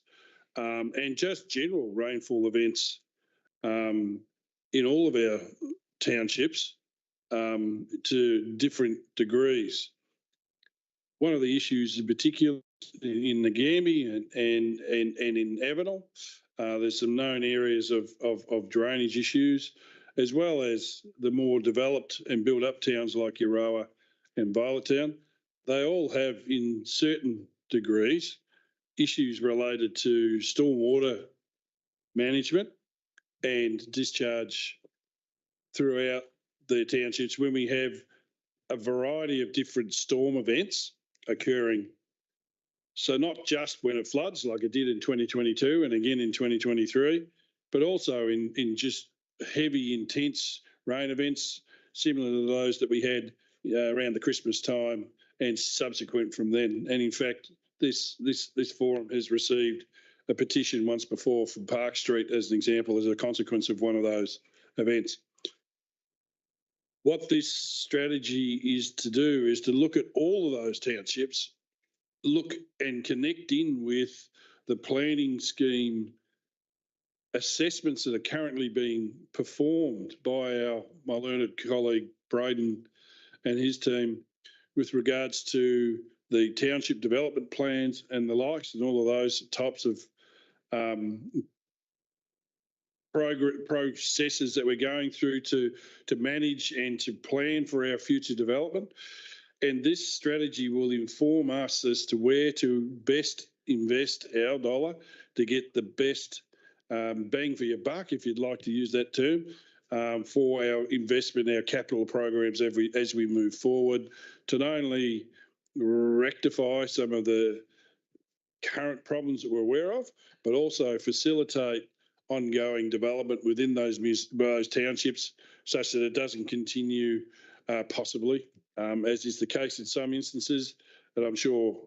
and just general rainfall events in all of our townships to different degrees. One of the issues in particular in the Gambie and in Avenel, there's some known areas of drainage issues, as well as the more developed and built up towns like Euroa and Violettown. They all have, in certain degrees, issues related to stormwater management and discharge throughout the townships when we have a variety of different storm events occurring. So not just when it floods like it did in 2022 and again in 2023, but also in just heavy, intense rain events similar to those that we had around the Christmas time and subsequent from then. And in fact, this forum has received a petition once before from Park Street as an example, as a consequence of one of those events. What this strategy is to do is to look at all of those townships, look and connect in with the planning scheme assessments that are currently being performed by my learned colleague Braden and his team with regards to the township development plans and the likes and all of those types of processes that we're going through to manage and to plan for our future development. And this strategy will inform us as to where to best invest our dollar to get the best bang for your buck, if you'd like to use that term, for our investment, our capital programs as we move forward, to not only rectify some of the current problems that we're aware of, but also facilitate ongoing development within those townships such that it doesn't continue possibly, as is the case in some instances, and I'm sure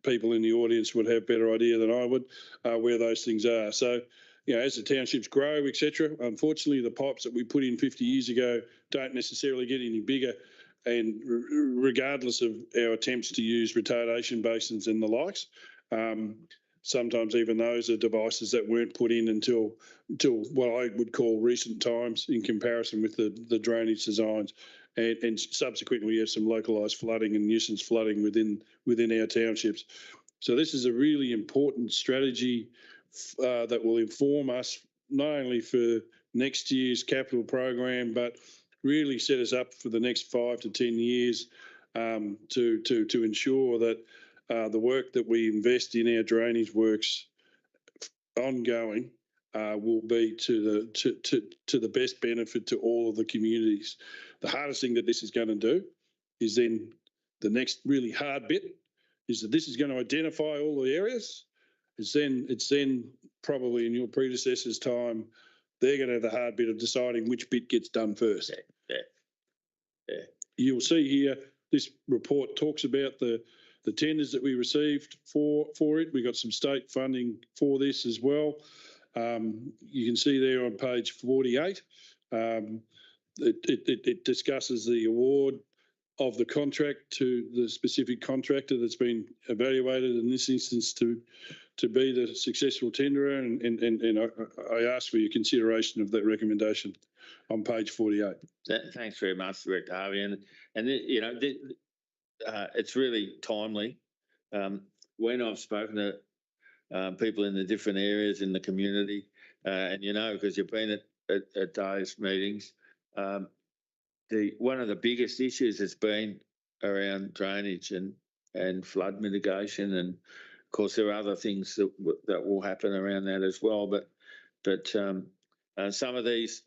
people in the audience would have better idea than I would where those things are. So, you know, as the townships grow, etc., unfortunately, the pipes that we put in 50 years ago don't necessarily get any bigger. And regardless of our attempts to use retardation basins and the likes, sometimes even those are devices that weren't put in until what I would call recent times in comparison with the drainage designs. And subsequently, we have some localised flooding and nuisance flooding within our townships. So this is a really important strategy that will inform us not only for next year's capital program, but really set us up for the next 5 to 10 years to ensure that the work that we invest in our drainage works ongoing will be to the best benefit to all of the communities. The hardest thing that this is going to do is then the next really hard bit is that this is going to identify all the areas. It's then probably in your predecessor's time, they're going to have the hard bit of deciding which bit gets done first. Yeah. You'll see here, this report talks about the tenders that we received for it. We got some state funding for this as well. You can see there on page 48, it discusses the award of the contract to the specific contractor that's been evaluated in this instance to be the successful tenderer, and I ask for your consideration of that recommendation on page 48. Thanks very much, Director Harvey, and you know, it's really timely. When I've spoken to people in the different areas in the community, and you know, because you've been at those meetings, one of the biggest issues has been around drainage and flood mitigation, and of course there are other things that will happen around that as well. But some of these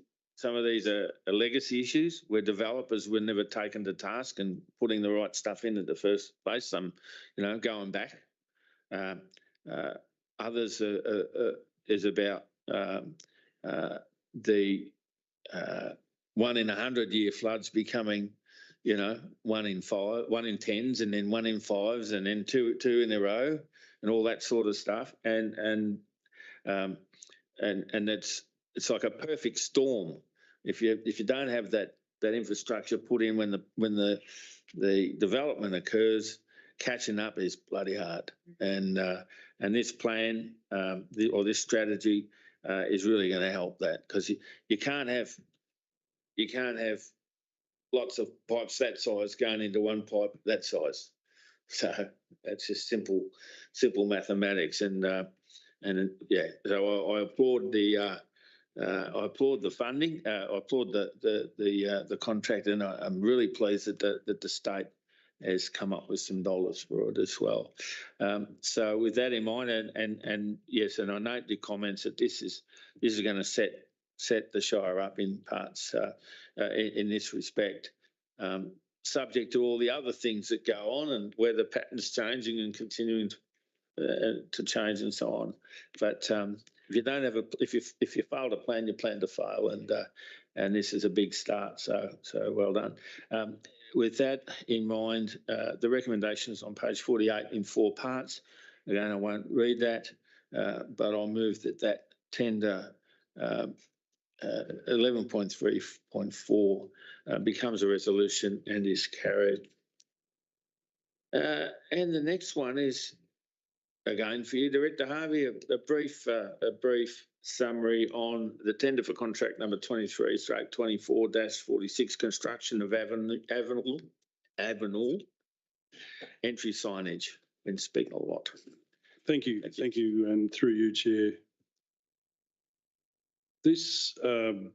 are legacy issues where developers were never taken to task and putting the right stuff in at the first place. Some, you know, going back. Others is about the 1 in 100-year floods becoming, you know, 1 in 5, 1 in 10s, and then 1 in 5s, and then two in a row, and all that sort of stuff. And it's like a perfect storm. If you don't have that infrastructure put in when the development occurs, catching up is bloody hard. And And this plan or this strategy is really going to help that, because you can't have lots of pipes that size going into one pipe that size. So that's just simple mathematics. And yeah, so I applaud the funding. I applaud the contract, and I'm really pleased that the state has come up with some dollars for it as well. So with that in mind, and yes, and I note your comments that this is going to set the Shire up in parts in this respect, subject to all the other things that go on and weather patterns changing and continuing to change and so on. But if you don't have if you fail to plan, you plan to fail, and this is a big start. So well done. With that in mind, the recommendation is on page 48 in 4 parts. Again, I won't read that, but I'll move that tender 11.3.4 becomes a resolution and is carried. And the next one is, again for you, Director Harvey, a brief summary on the tender for contract number 23/24-46, construction of Avenue entry signage. Been speaking a lot. Thank you, and through you, Chair. This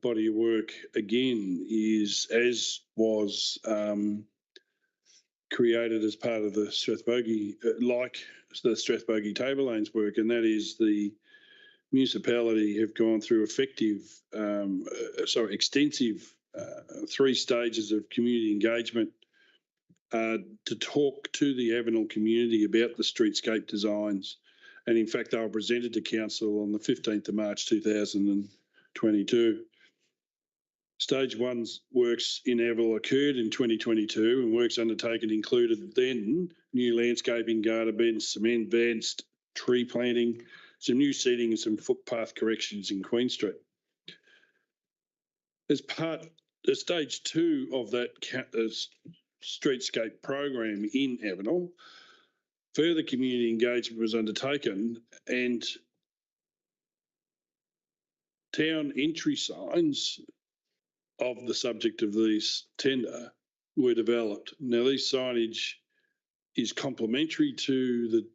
body of work again is, as was created as part of the Strathbogie, like the Strathbogie table lanes work, and that is the municipality have gone through extensive 3 stages of community engagement to talk to the Avenel community about the streetscape designs. And in fact, they were presented to Council on the 15th of March 2022. Stage 1's works in Avenel occurred in 2022, and works undertaken included then new landscaping, garden beds, some advanced tree planting, some new seating and some footpath corrections in Queen Street. As part of stage 2 of that streetscape program in Avenel, further community engagement was undertaken, and town entry signs of the subject of this tender were developed. Now, this signage is complementary to the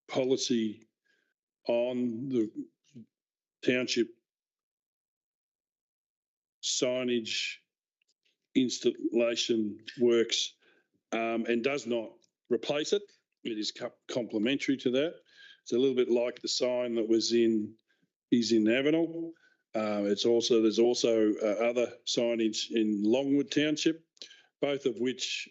policy on the township signage installation works, and does not replace it. It is complementary to that. It's a little bit like the sign that is in Avenel. There's also other signage in Longwood Township, both of which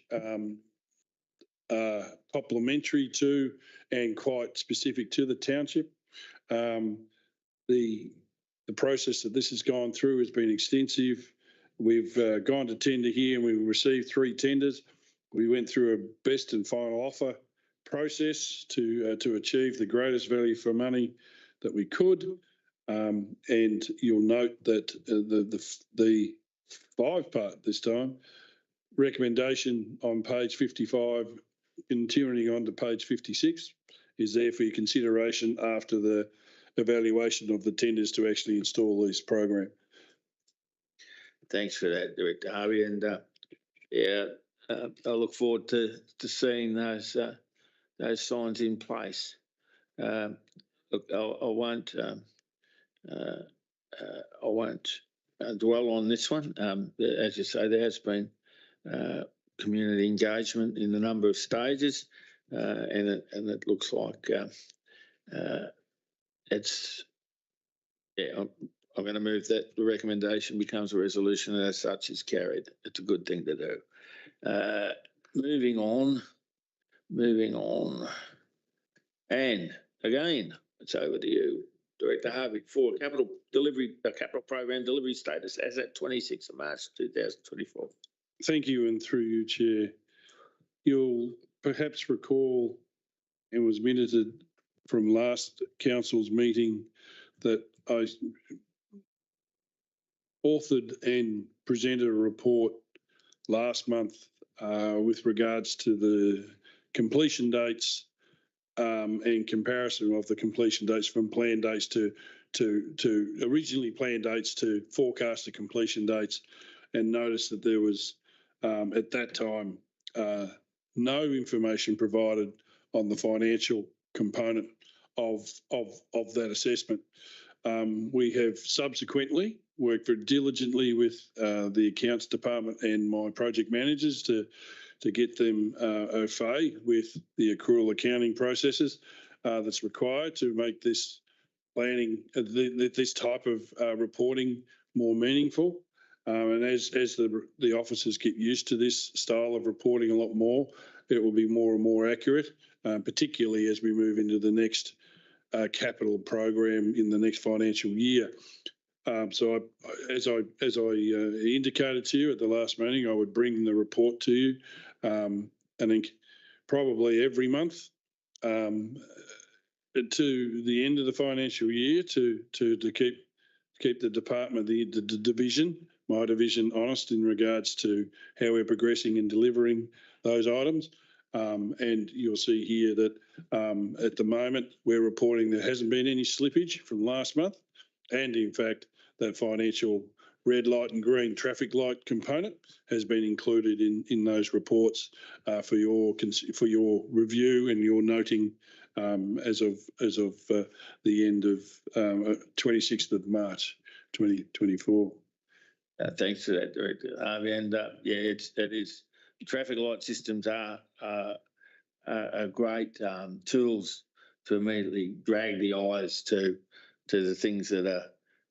are complementary to and quite specific to the township. The process that this has gone through has been extensive. We've gone to tender here, and we've received 3 tenders. We went through a best and final offer process to achieve the greatest value for money that we could. And you'll note that the 5-part this time recommendation on page 55, continuing on to page 56, is there for your consideration after the evaluation of the tenders to actually install this program. Thanks for that, Director Harvey, and I look forward to seeing those signs in place. Look, I won't dwell on this one. As you say, there has been community engagement in a number of stages, and it looks like it's. I'm going to move that the recommendation becomes a resolution, and as such is carried. It's a good thing to do. Moving on. And again, it's over to you, Director Harvey, for capital program delivery status as at 26th of March 2024. Thank you, and through you, Chair. You'll perhaps recall, it was minuted from last council's meeting, that I authored and presented a report last month with regards to the completion dates and comparison of the completion dates from planned dates to originally planned dates to forecasted completion dates, and noticed that there was at that time no information provided on the financial component of that assessment. We have subsequently worked very diligently with the accounts department and my project managers to get them au fait with the accrual accounting processes that's required to make this planning, this type of reporting more meaningful. And as the officers get used to this style of reporting a lot more, it will be more and more accurate, particularly as we move into the next capital program in the next financial year. So as I indicated to you at the last meeting, I would bring the report to you. I think probably every month to the end of the financial year to keep the department, the division, my division, honest in regards to how we're progressing and delivering those items. And you'll see here that at the moment we're reporting there hasn't been any slippage from last month, and in fact that financial red light and green traffic light component has been included in those reports for your review and your noting as of the end of 26th of March 2024. Thanks for that, Director. And it is. Traffic light systems are great tools to immediately drag the eyes to the things that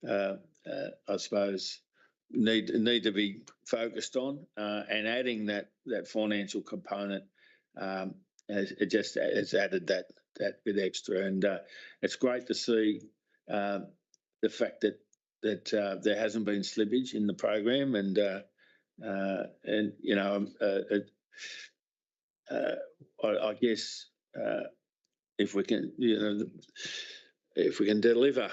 are, I suppose, need to be focused on, and adding that financial component has added that bit extra, and it's great to see the fact that there hasn't been slippage in the program, and you know, I guess if we can, if we can deliver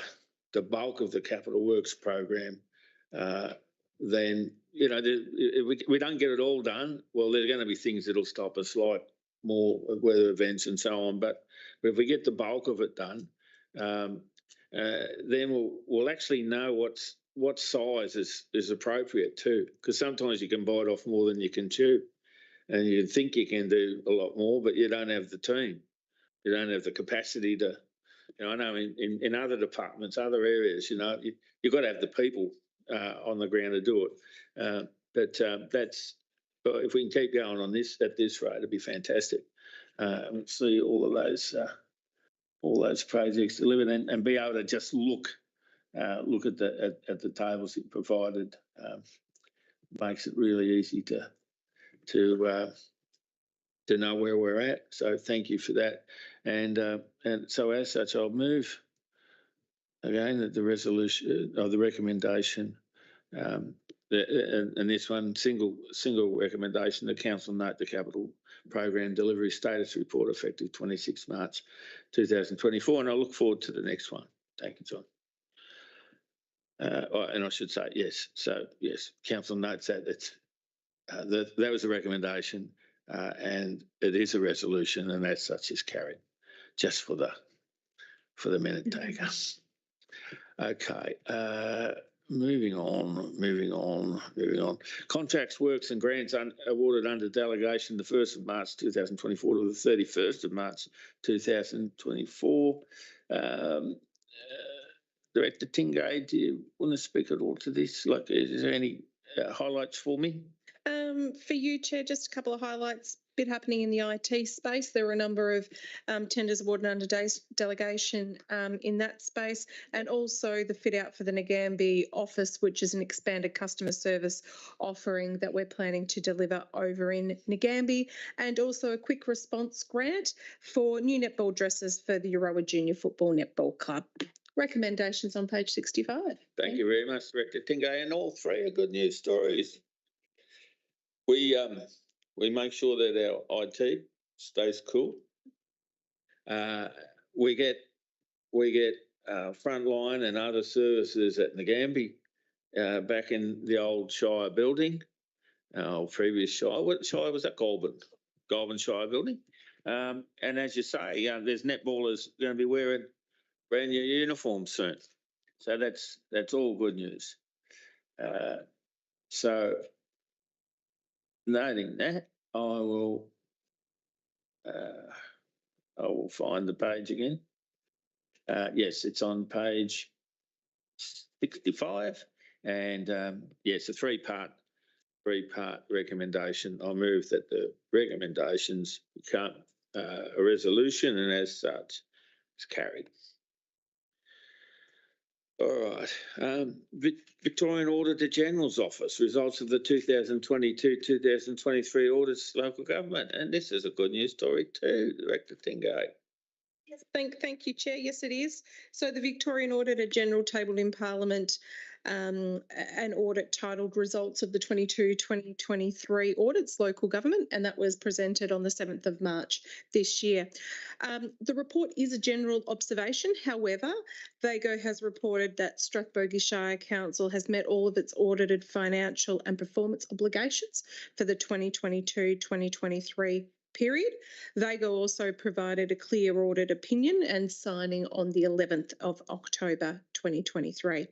the bulk of the capital works program, then if we don't get it all done, well, there's going to be things that'll stop us, like more weather events and so on. But if we get the bulk of it done, then we'll actually know what size is appropriate too, because sometimes you can bite off more than you can chew, and you think you can do a lot more, but you don't have the team, you don't have the capacity to. I know in other departments, other areas, you've got to have the people on the ground to do it. But if we can keep going on this at this rate, it'd be fantastic. And see all those projects delivered, and be able to just look at the tables you provided. Makes it really easy to know where we're at. So thank you for that. And so as such, I'll move again that the resolution or the recommendation, and this one single recommendation, the council note the capital program delivery status report effective 26 March 2024, and I look forward to the next one. Thank you, John. And I should say yes. So yes, council notes that that was a recommendation, and it is a resolution, and as such is carried. Just for the minute taker. Okay. Moving on. Contracts, works and grants awarded under delegation the 1st of March 2024 to the 31st of March 2024. Director Tingay, do you want to speak at all to this? Like, is there any highlights for me? For you, Chair, just a couple of highlights. Bit happening in the IT space. There were a number of tenders awarded under delegation in that space, and also the fit out for the Ngambie office, which is an expanded customer service offering that we're planning to deliver over in Ngambie, and also a quick response grant for new netball dresses for the Euroa Junior Football Netball Club. Recommendations on page 65. Thank you very much, Director Tingay, and all three are good news stories. We make sure that our IT stays cool. We get frontline and other services at Ngambie back in the old Shire building, our previous Shire. What Shire was that? Goulburn Shire building. And as you say, there's netballers going to be wearing brand new uniforms soon. So that's all good news. So noting that, I will find the page again. Yes, it's on page 65, and yes, a three-part recommendation. I move that the recommendations become a resolution, and as such, it's carried. All right. Victorian Auditor General's Office, results of the 2022-2023 audits local government. And this is a good news story too, Director Tingay. Yes, thank you, Chair. Yes, it is. So the Victorian Auditor General tabled in Parliament an audit titled Results of the 22-2023 Audits Local Government, and that was presented on the 7th of March this year. The report is a general observation. However, VAGO has reported that Strathbogie Shire Council has met all of its audited financial and performance obligations for the 2022-2023 period. VAGO also provided a clear audit opinion and signing on the 11th of October 2023.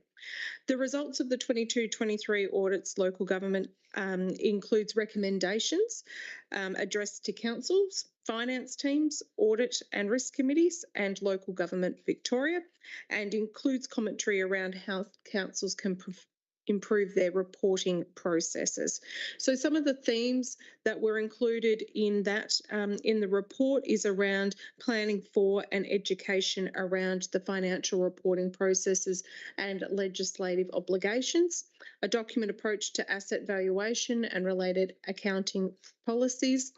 The results of the 22-23 audits local government includes recommendations addressed to councils, finance teams, audit and risk committees and local government Victoria, and includes commentary around how councils can improve their reporting processes. So some of the themes that were included in that in the report is around planning for and education around the financial reporting processes and legislative obligations, a document approach to asset valuation and related accounting policies,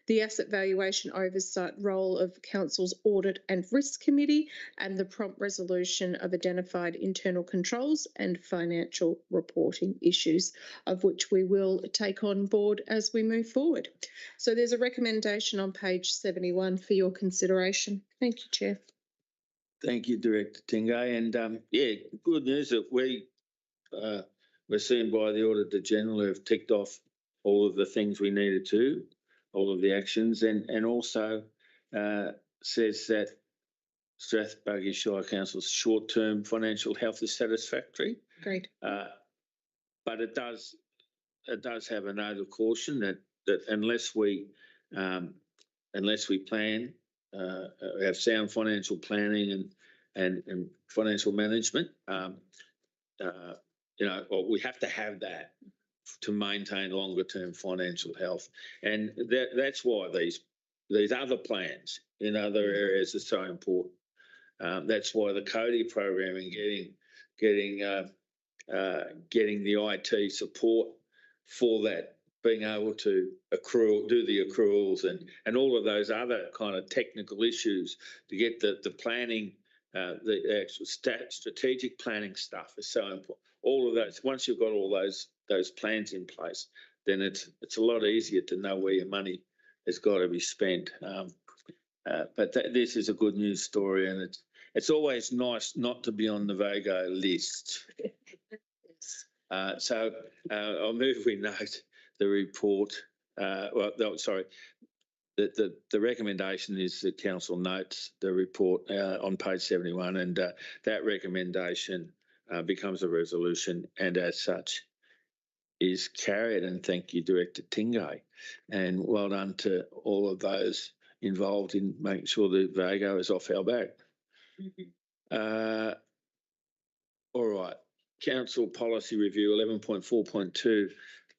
the asset valuation oversight role of Council's Audit and Risk Committee, and the prompt resolution of identified internal controls and financial reporting issues, of which we will take on board as we move forward. So there's a recommendation on page 71 for your consideration. Thank you, Chair. Thank you, Director Tingay. And yeah, good news that we're seen by the Auditor General who have ticked off all of the things we needed to, all of the actions, and also says that Strathbogie Shire Council's short-term financial health is satisfactory. Great. But it does have a note of caution that unless we plan, have sound financial planning and financial management, we have to have that to maintain longer term financial health. And that's why these other plans in other areas are so important. That's why the CODI program and getting the IT support for that, being able to do the accruals and all of those other kind of technical issues to get the planning, the actual strategic planning stuff is so important. All of those, once you've got all those plans in place, then it's a lot easier to know where your money has got to be spent. But this is a good news story, and it's always nice not to be on the VAGO list. So I'll move we note the report. The recommendation is that Council notes the report on page 71, and that recommendation becomes a resolution, and as such is carried. And thank you, Director Tingay, and well done to all of those involved in making sure the VAGO is off our back. All right, Council Policy Review 11.4.2,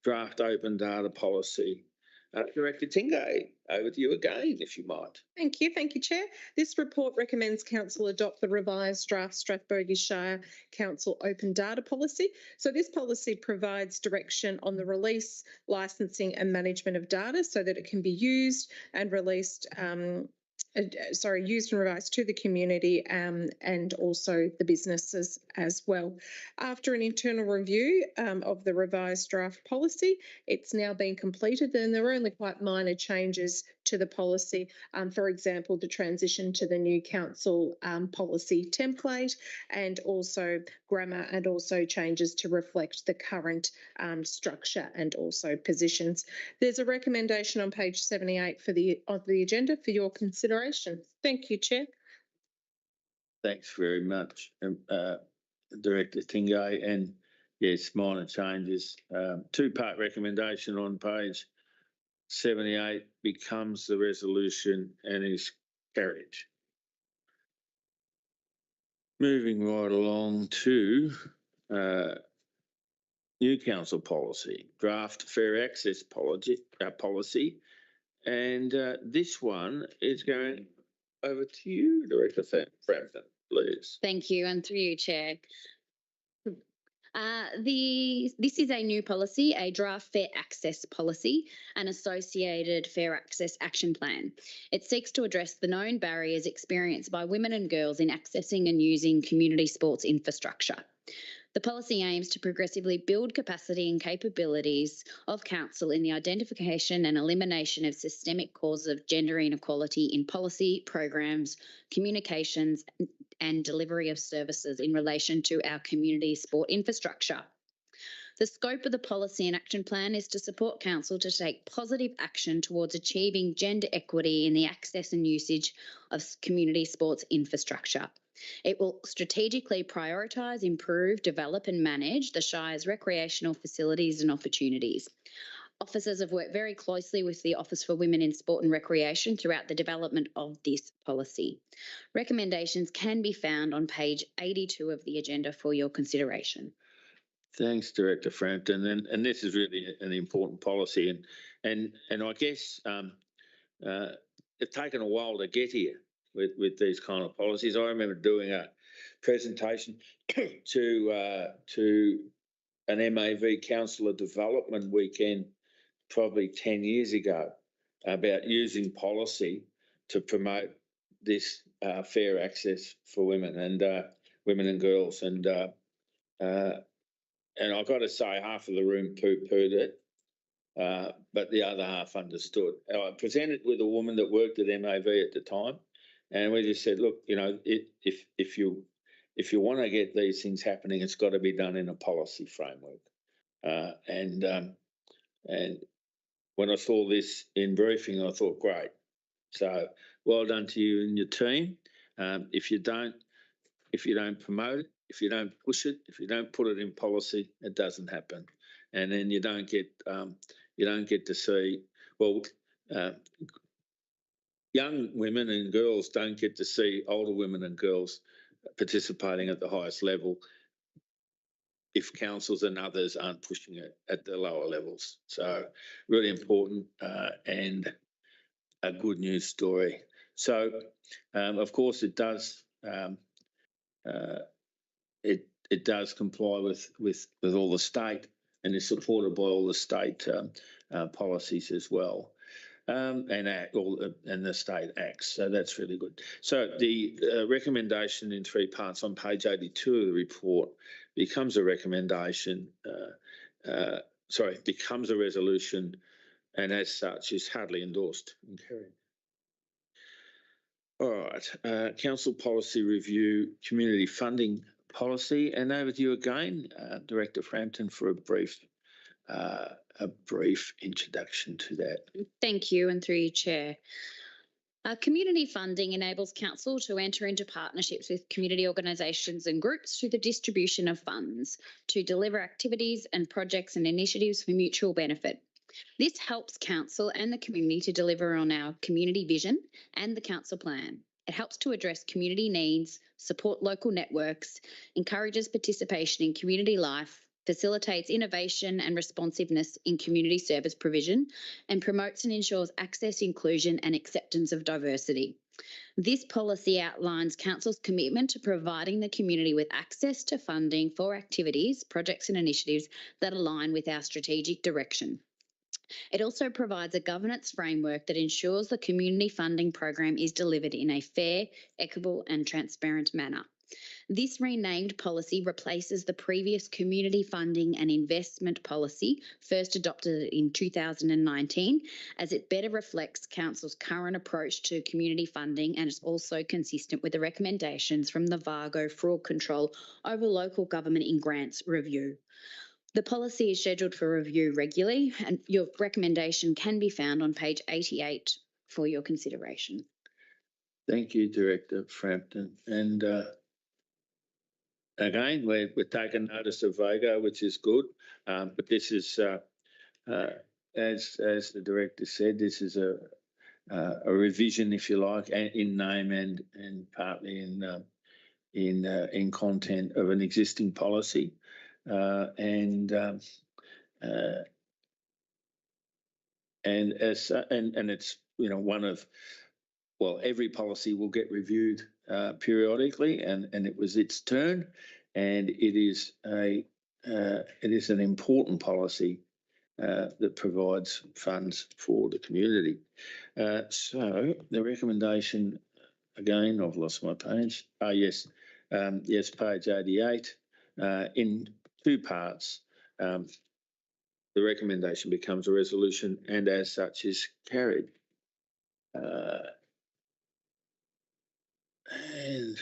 Draft Open Data Policy. Director Tingay, over to you again, if you might. Thank you, Chair. This report recommends Council adopt the revised draft Strathbogie Shire Council Open Data Policy. So this policy provides direction on the release, licensing and management of data so that it can be used and released used and revised to the community and also the businesses as well. After an internal review of the revised draft policy, it's now been completed and there are only quite minor changes to the policy. For example, the transition to the new council policy template and also grammar and also changes to reflect the current structure and also positions. There's a recommendation on page 78 of the agenda for your consideration. Thank you, Chair. Thanks very much, Director Tingay. And yes, minor changes. Two-part recommendation on page 78 becomes the resolution and is carried. Moving right along to new council policy, draft fair access policy. And this one is going over to you, Director Frampton, please. Thank you, and through you, Chair. This is a new policy, a draft fair access policy, an associated fair access action plan. It seeks to address the known barriers experienced by women and girls in accessing and using community sports infrastructure. The policy aims to progressively build capacity and capabilities of council in the identification and elimination of systemic causes of gender inequality in policy, programs, communications and delivery of services in relation to our community sport infrastructure. The scope of the policy and action plan is to support council to take positive action towards achieving gender equity in the access and usage of community sports infrastructure. It will strategically prioritise, improve, develop and manage the Shire's recreational facilities and opportunities. Officers have worked very closely with the Office for Women in Sport and Recreation throughout the development of this policy. Recommendations can be found on page 82 of the agenda for your consideration. Thanks, Director Frampton. And this is really an important policy. And I guess it's taken a while to get here with these kind of policies. I remember doing a presentation to an MAV Councillor Development Weekend probably 10 years ago about using policy to promote this fair access for women and girls. And I've got to say, half of the room poo-pooed it, but the other half understood. I presented with a woman that worked at MAV at the time, and we just said, look, you know, if you want to get these things happening, it's got to be done in a policy framework. And when I saw this in briefing, I thought, great. So well done to you and your team. If you don't promote it, if you don't push it, if you don't put it in policy, it doesn't happen. And then you don't get to see, well, young women and girls don't get to see older women and girls participating at the highest level if councils and others aren't pushing it at the lower levels. So really important and a good news story. So of course it does it does comply with all the state and is supported by all the state policies as well. And the state acts, so that's really good. So the recommendation in three parts on page 82 of the report becomes a recommendation, becomes a resolution, and as such is hardly endorsed and carried. All right, council policy review, community funding policy, and over to you again, Director Frampton, for a brief introduction to that. Thank you, and through you, Chair. Community funding enables council to enter into partnerships with community organisations and groups through the distribution of funds to deliver activities and projects and initiatives for mutual benefit. This helps council and the community to deliver on our community vision and the council plan. It helps to address community needs, support local networks, encourages participation in community life, facilitates innovation and responsiveness in community service provision, and promotes and ensures access, inclusion and acceptance of diversity. This policy outlines council's commitment to providing the community with access to funding for activities, projects and initiatives that align with our strategic direction. It also provides a governance framework that ensures the community funding program is delivered in a fair, equitable and transparent manner. This renamed policy replaces the previous community funding and investment policy, first adopted in 2019, as it better reflects Council's current approach to community funding and is also consistent with the recommendations from the VAGO Fraud Control over Local Government in Grants review. The policy is scheduled for review regularly, and your recommendation can be found on page 88 for your consideration. Thank you, Director Frampton. And again, we're taking notice of VAGO, which is good. But this is, as the Director said, this is a revision, if you like, in name and partly in content of an existing policy. And it's, you know, one of, well, every policy will get reviewed periodically, and it was its turn, and it is an important policy that provides funds for the community. So the recommendation, again, I've lost my page. Yes, yes, page 88, in two parts. The recommendation becomes a resolution and as such is carried. And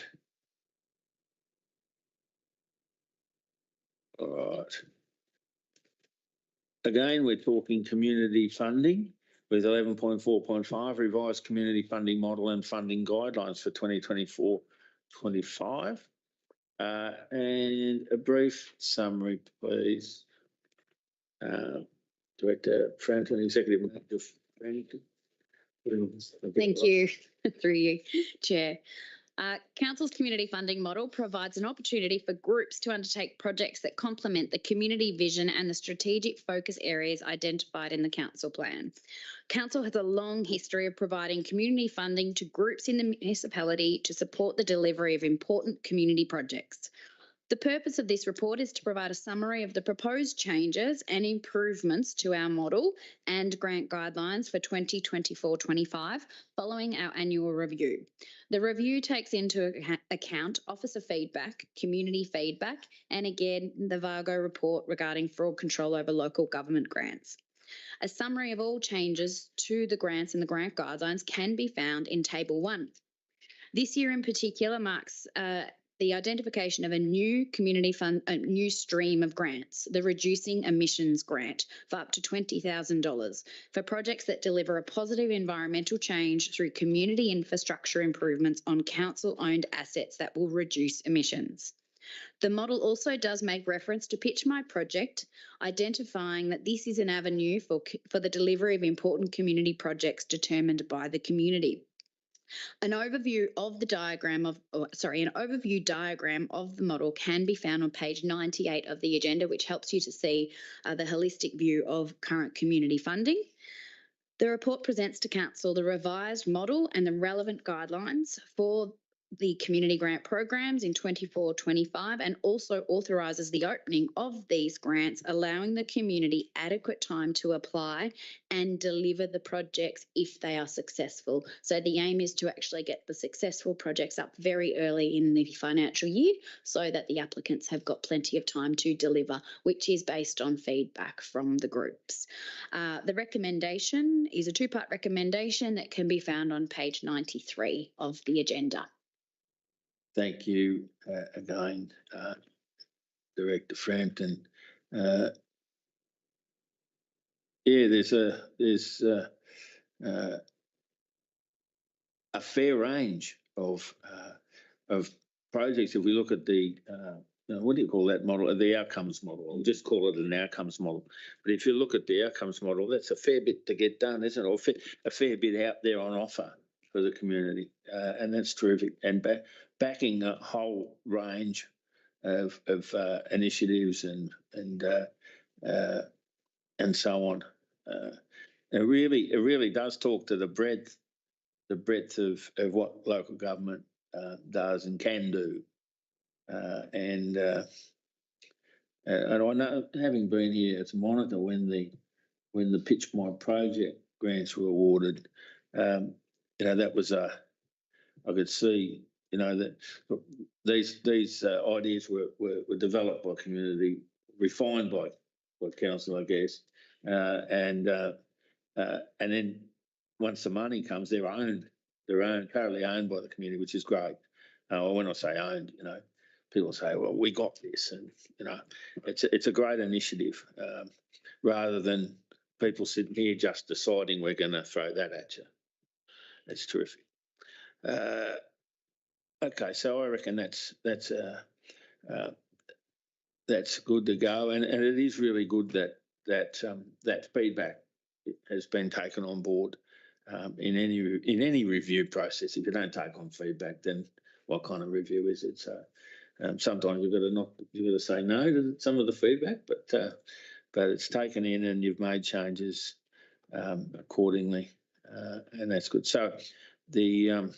all right. Again, we're talking community funding with 11.4.5 revised community funding model and funding guidelines for 2024-25. And a brief summary, please. Director Frampton, Executive Director Frampton. Thank you, through you, Chair. Council's community funding model provides an opportunity for groups to undertake projects that complement the community vision and the strategic focus areas identified in the council plan. Council has a long history of providing community funding to groups in the municipality to support the delivery of important community projects. The purpose of this report is to provide a summary of the proposed changes and improvements to our model and grant guidelines for 2024-25 following our annual review. The review takes into account officer feedback, community feedback, and again, the VAGO report regarding fraud control over local government grants. A summary of all changes to the grants and the grant guidelines can be found in Table 1. This year in particular marks the identification of a new a new stream of grants, the Reducing Emissions Grant for up to $20,000 for projects that deliver a positive environmental change through community infrastructure improvements on council-owned assets that will reduce emissions. The model also does make reference to Pitch My Project, identifying that this is an avenue for the delivery of important community projects determined by the community. An overview diagram of the model can be found on page 98 of the agenda, which helps you to see the holistic view of current community funding. The report presents to Council the revised model and the relevant guidelines for the community grant programs in 24-25 and also authorises the opening of these grants, allowing the community adequate time to apply and deliver the projects if they are successful. So the aim is to actually get the successful projects up very early in the financial year so that the applicants have got plenty of time to deliver, which is based on feedback from the groups. The recommendation is a two-part recommendation that can be found on page 93 of the agenda. Thank you again, Director Frampton. Yeah, there's a fair range of projects. If we look at the what do you call that model? The outcomes model. I'll just call it an outcomes model. But if you look at the outcomes model, that's a fair bit to get done, isn't it? Or a fair bit out there on offer for the community, and that's terrific. And backing a whole range of initiatives and so on. It really does talk to the breadth of what local government does and can do. And I know, having been here as a monitor when the when the Pitch My Project grants were awarded, that was I could see, that these ideas were developed by community, refined by council, I guess, and then once the money comes, they're currently owned by the community, which is great. When I say owned, people say, well, we got this, and it's a great initiative, rather than people sitting here just deciding we're going to throw that at you. That's terrific. Okay, so I reckon that's good to go, and it is really good that feedback has been taken on board in any review process. If you don't take on feedback, then what kind of review is it? So sometimes you've got to say no to some of the feedback, but it's taken in and you've made changes accordingly, and that's good. So the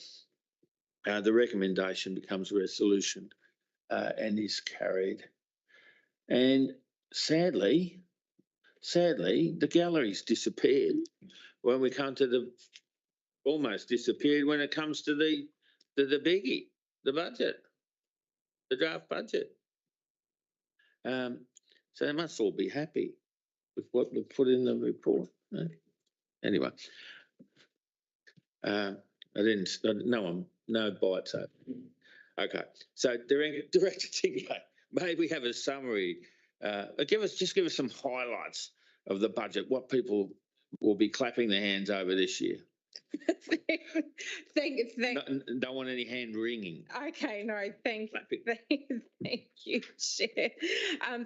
recommendation becomes a resolution and is carried. And sadly, the gallery's disappeared when we come to almost disappeared when it comes to the biggie, the budget, the draft budget. So they must all be happy with what we put in the report. Anyway, no bites open. Okay, so Director Tingler, may we have a summary? Give us some highlights of the budget. What people will be clapping their hands over this year. Don't want any hand wringing. Okay, no, thank you, Chair.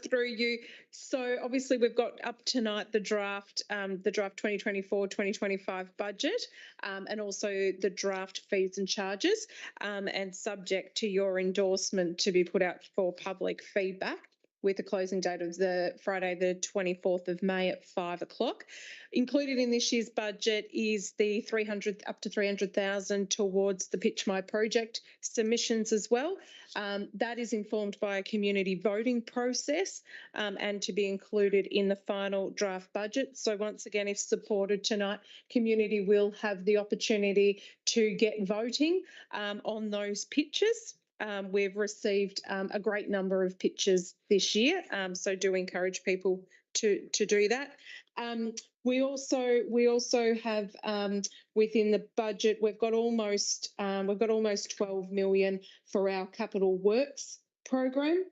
Through you. So obviously we've got up tonight the draft 2024-2025 budget, and also the draft fees and charges, and subject to your endorsement to be put out for public feedback, with the closing date of the Friday, the 24th of May at 5 o'clock. Included in this year's budget is the up to 300,000 towards the Pitch My Project submissions as well. That is informed by a community voting process, and to be included in the final draft budget. So once again, if supported tonight, community will have the opportunity to get voting on those pitches. We've received a great number of pitches this year, so do encourage people to do that. We also have within the budget, we've got almost 12 million for our capital works program.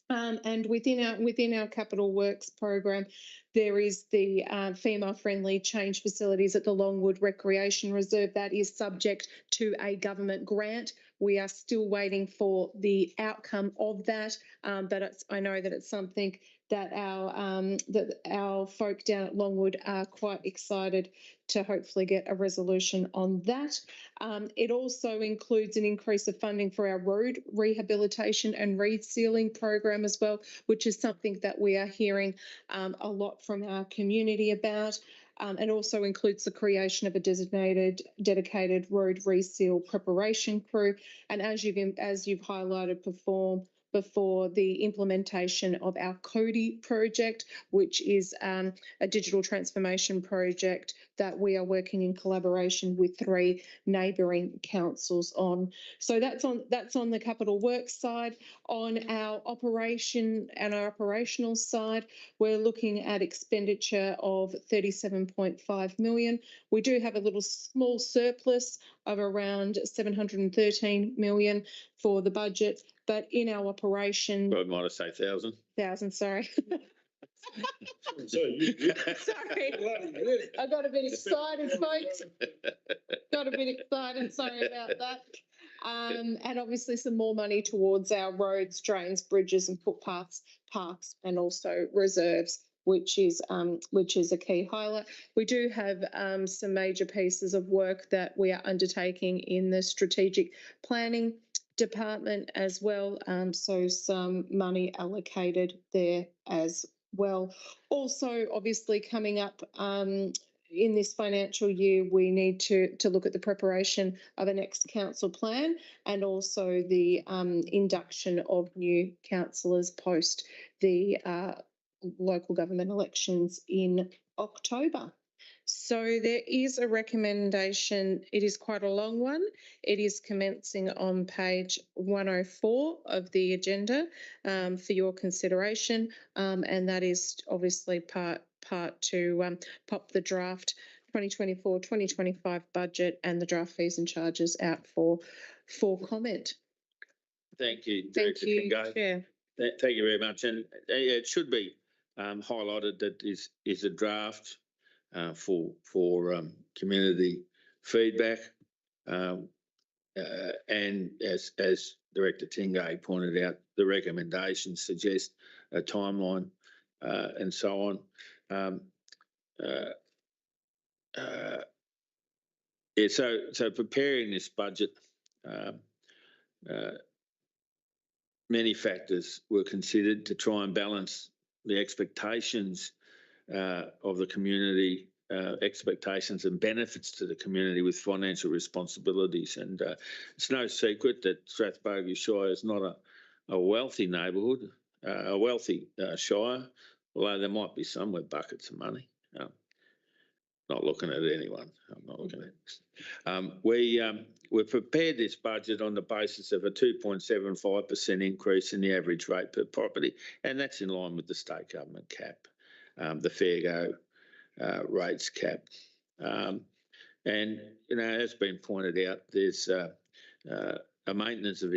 And within our capital works program, there is the female-friendly change facilities at the Longwood Recreation Reserve. That is subject to a government grant. We are still waiting for the outcome of that, but I know that it's something that our folk down at Longwood are quite excited to hopefully get a resolution on that. It also includes an increase of funding for our road rehabilitation and resealing program as well, which is something that we are hearing a lot from our community about. And also includes the creation of a dedicated road reseal preparation crew. And as you've highlighted before, the implementation of our CODI project, which is a digital transformation project that we are working in collaboration with 3 neighbouring councils on. So that's on the capital works side. On our operational side, we're looking at expenditure of 37.5 million. We do have a small surplus of around 713 million for the budget, but in our operation... I might have said 1,000. 1,000, sorry. Sorry, I got a bit excited, folks. Sorry about that. And obviously some more money towards our roads, drains, bridges and footpaths, parks and also reserves, which is a key highlight. We do have some major pieces of work that we are undertaking in the strategic planning department as well, so some money allocated there as well. Also, obviously coming up in this financial year, we need to look at the preparation of a next council plan and also the induction of new councillors post the local government elections in October. So there is a recommendation. It is quite a long one. It is commencing on page 104 of the agenda for your consideration, and that is obviously part to pop the draft 2024-2025 budget and the draft fees and charges out for comment. Thank you, Thank Director you, Kingo. Chair. Thank you very much. And it should be highlighted that is a draft for community feedback. And as Director Tingay pointed out, the recommendations suggest a timeline and so on. Yeah, so preparing this budget, many factors were considered to try and balance the expectations of the community, expectations and benefits to the community with financial responsibilities. And it's no secret that Strathbogie Shire is not a wealthy neighbourhood, a wealthy shire, although there might be some with buckets of money. Not looking at anyone. I'm not looking at it. We prepared this budget on the basis of a 2.75% increase in the average rate per property, and that's in line with the state government cap, the fair go rates cap. And, you know, as been pointed out, there's a maintenance of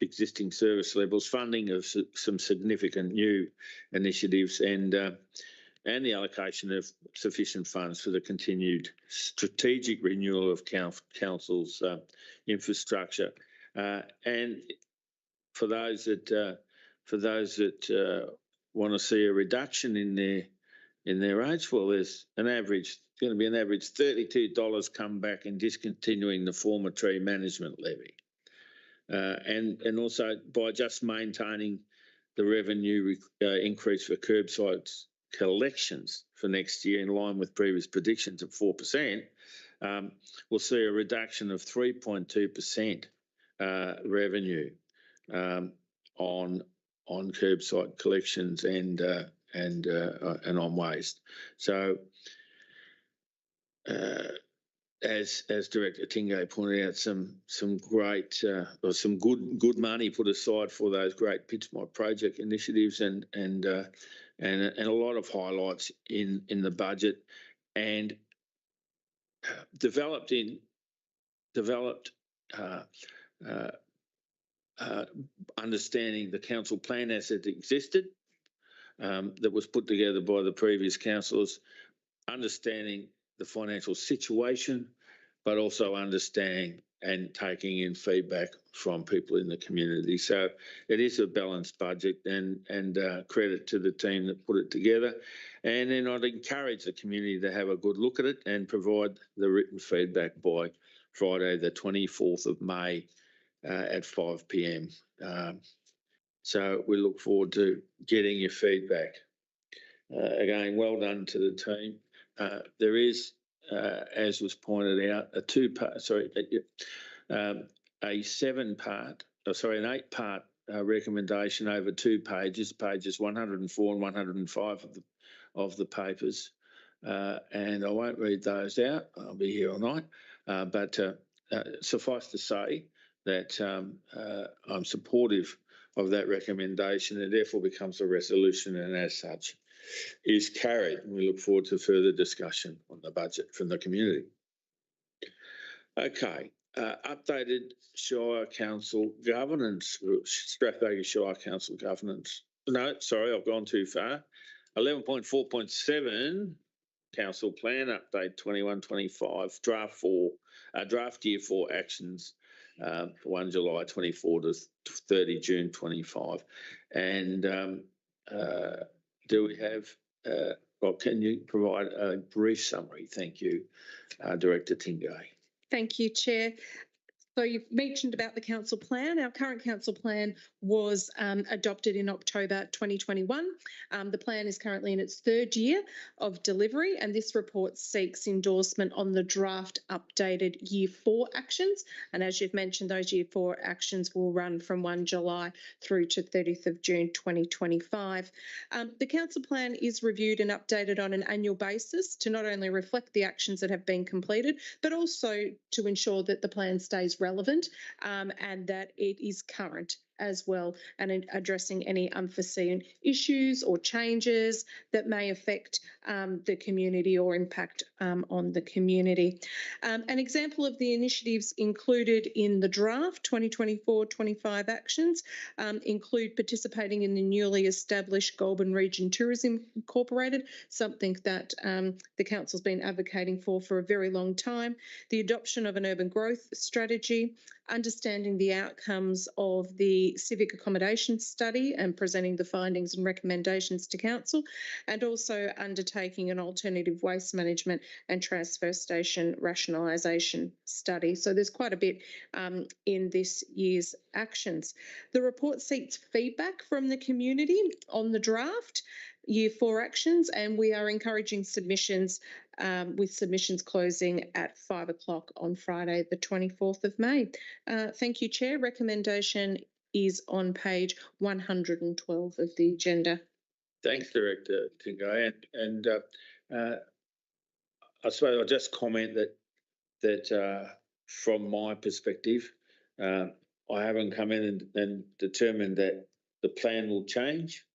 existing service levels, funding of some significant new initiatives, and the allocation of sufficient funds for the continued strategic renewal of council's infrastructure. And for those that want to see a reduction in their rates, well, there's going to be an average $32 come back in discontinuing the former tree management levy, and also by just maintaining the revenue increase for curbside collections for next year in line with previous predictions of 4%, we'll see a reduction of 3.2% revenue on curbside collections and on waste. So as Director Tingay pointed out, some great or some good money put aside for those great Pittsmore project initiatives, and a lot of highlights in the budget, and developed understanding the council plan as it existed, that was put together by the previous councillors, understanding the financial situation, but also understanding and taking in feedback from people in the community. So it is a balanced budget, and credit to the team that put it together. And then I'd encourage the community to have a good look at it and provide the written feedback by Friday, the 24th of May at 5 p.m. So we look forward to getting your feedback. Again, well done to the team. There is, as was pointed out, an 8-part recommendation over 2 pages, pages 104 and 105 of the papers. And I won't read those out. I'll be here all night. But suffice to say that I'm supportive of that recommendation, and therefore becomes a resolution, and as such is carried. And we look forward to further discussion on the budget from the community. Okay, updated Shire Council governance, Strathbogie Shire Council governance. No, sorry, I've gone too far. 11.4.7 Council Plan Update 21-25, draft year 4 actions, 1 July 24 to 30 June 25. And do we have, well, can you provide a brief summary? Thank you, Director Tingay. Thank you, Chair. So you've mentioned about the council plan. Our current council plan was adopted in October 2021. The plan is currently in its third year of delivery, and this report seeks endorsement on the draft updated Year 4 actions. And as you've mentioned, those Year 4 actions will run from 1 July through to 30th of June 2025. The council plan is reviewed and updated on an annual basis to not only reflect the actions that have been completed, but also to ensure that the plan stays relevant and that it is current as well, and in addressing any unforeseen issues or changes that may affect the community or impact on the community. An example of the initiatives included in the draft 2024-25 actions include participating in the newly established Goulburn Region Tourism Incorporated, something that the council's been advocating for a very long time, the adoption of an urban growth strategy, understanding the outcomes of the civic accommodation study and presenting the findings and recommendations to council, and also undertaking an alternative waste management and transfer station rationalisation study. So there's quite a bit in this year's actions. The report seeks feedback from the community on the draft Year 4 actions, and we are encouraging submissions with submissions closing at 5 o'clock on Friday, the 24th of May. Thank you, Chair. Recommendation is on page 112 of the agenda. Thanks, Director Tingay. And I suppose I'll just comment that from my perspective, I haven't come in and determined that the plan will change.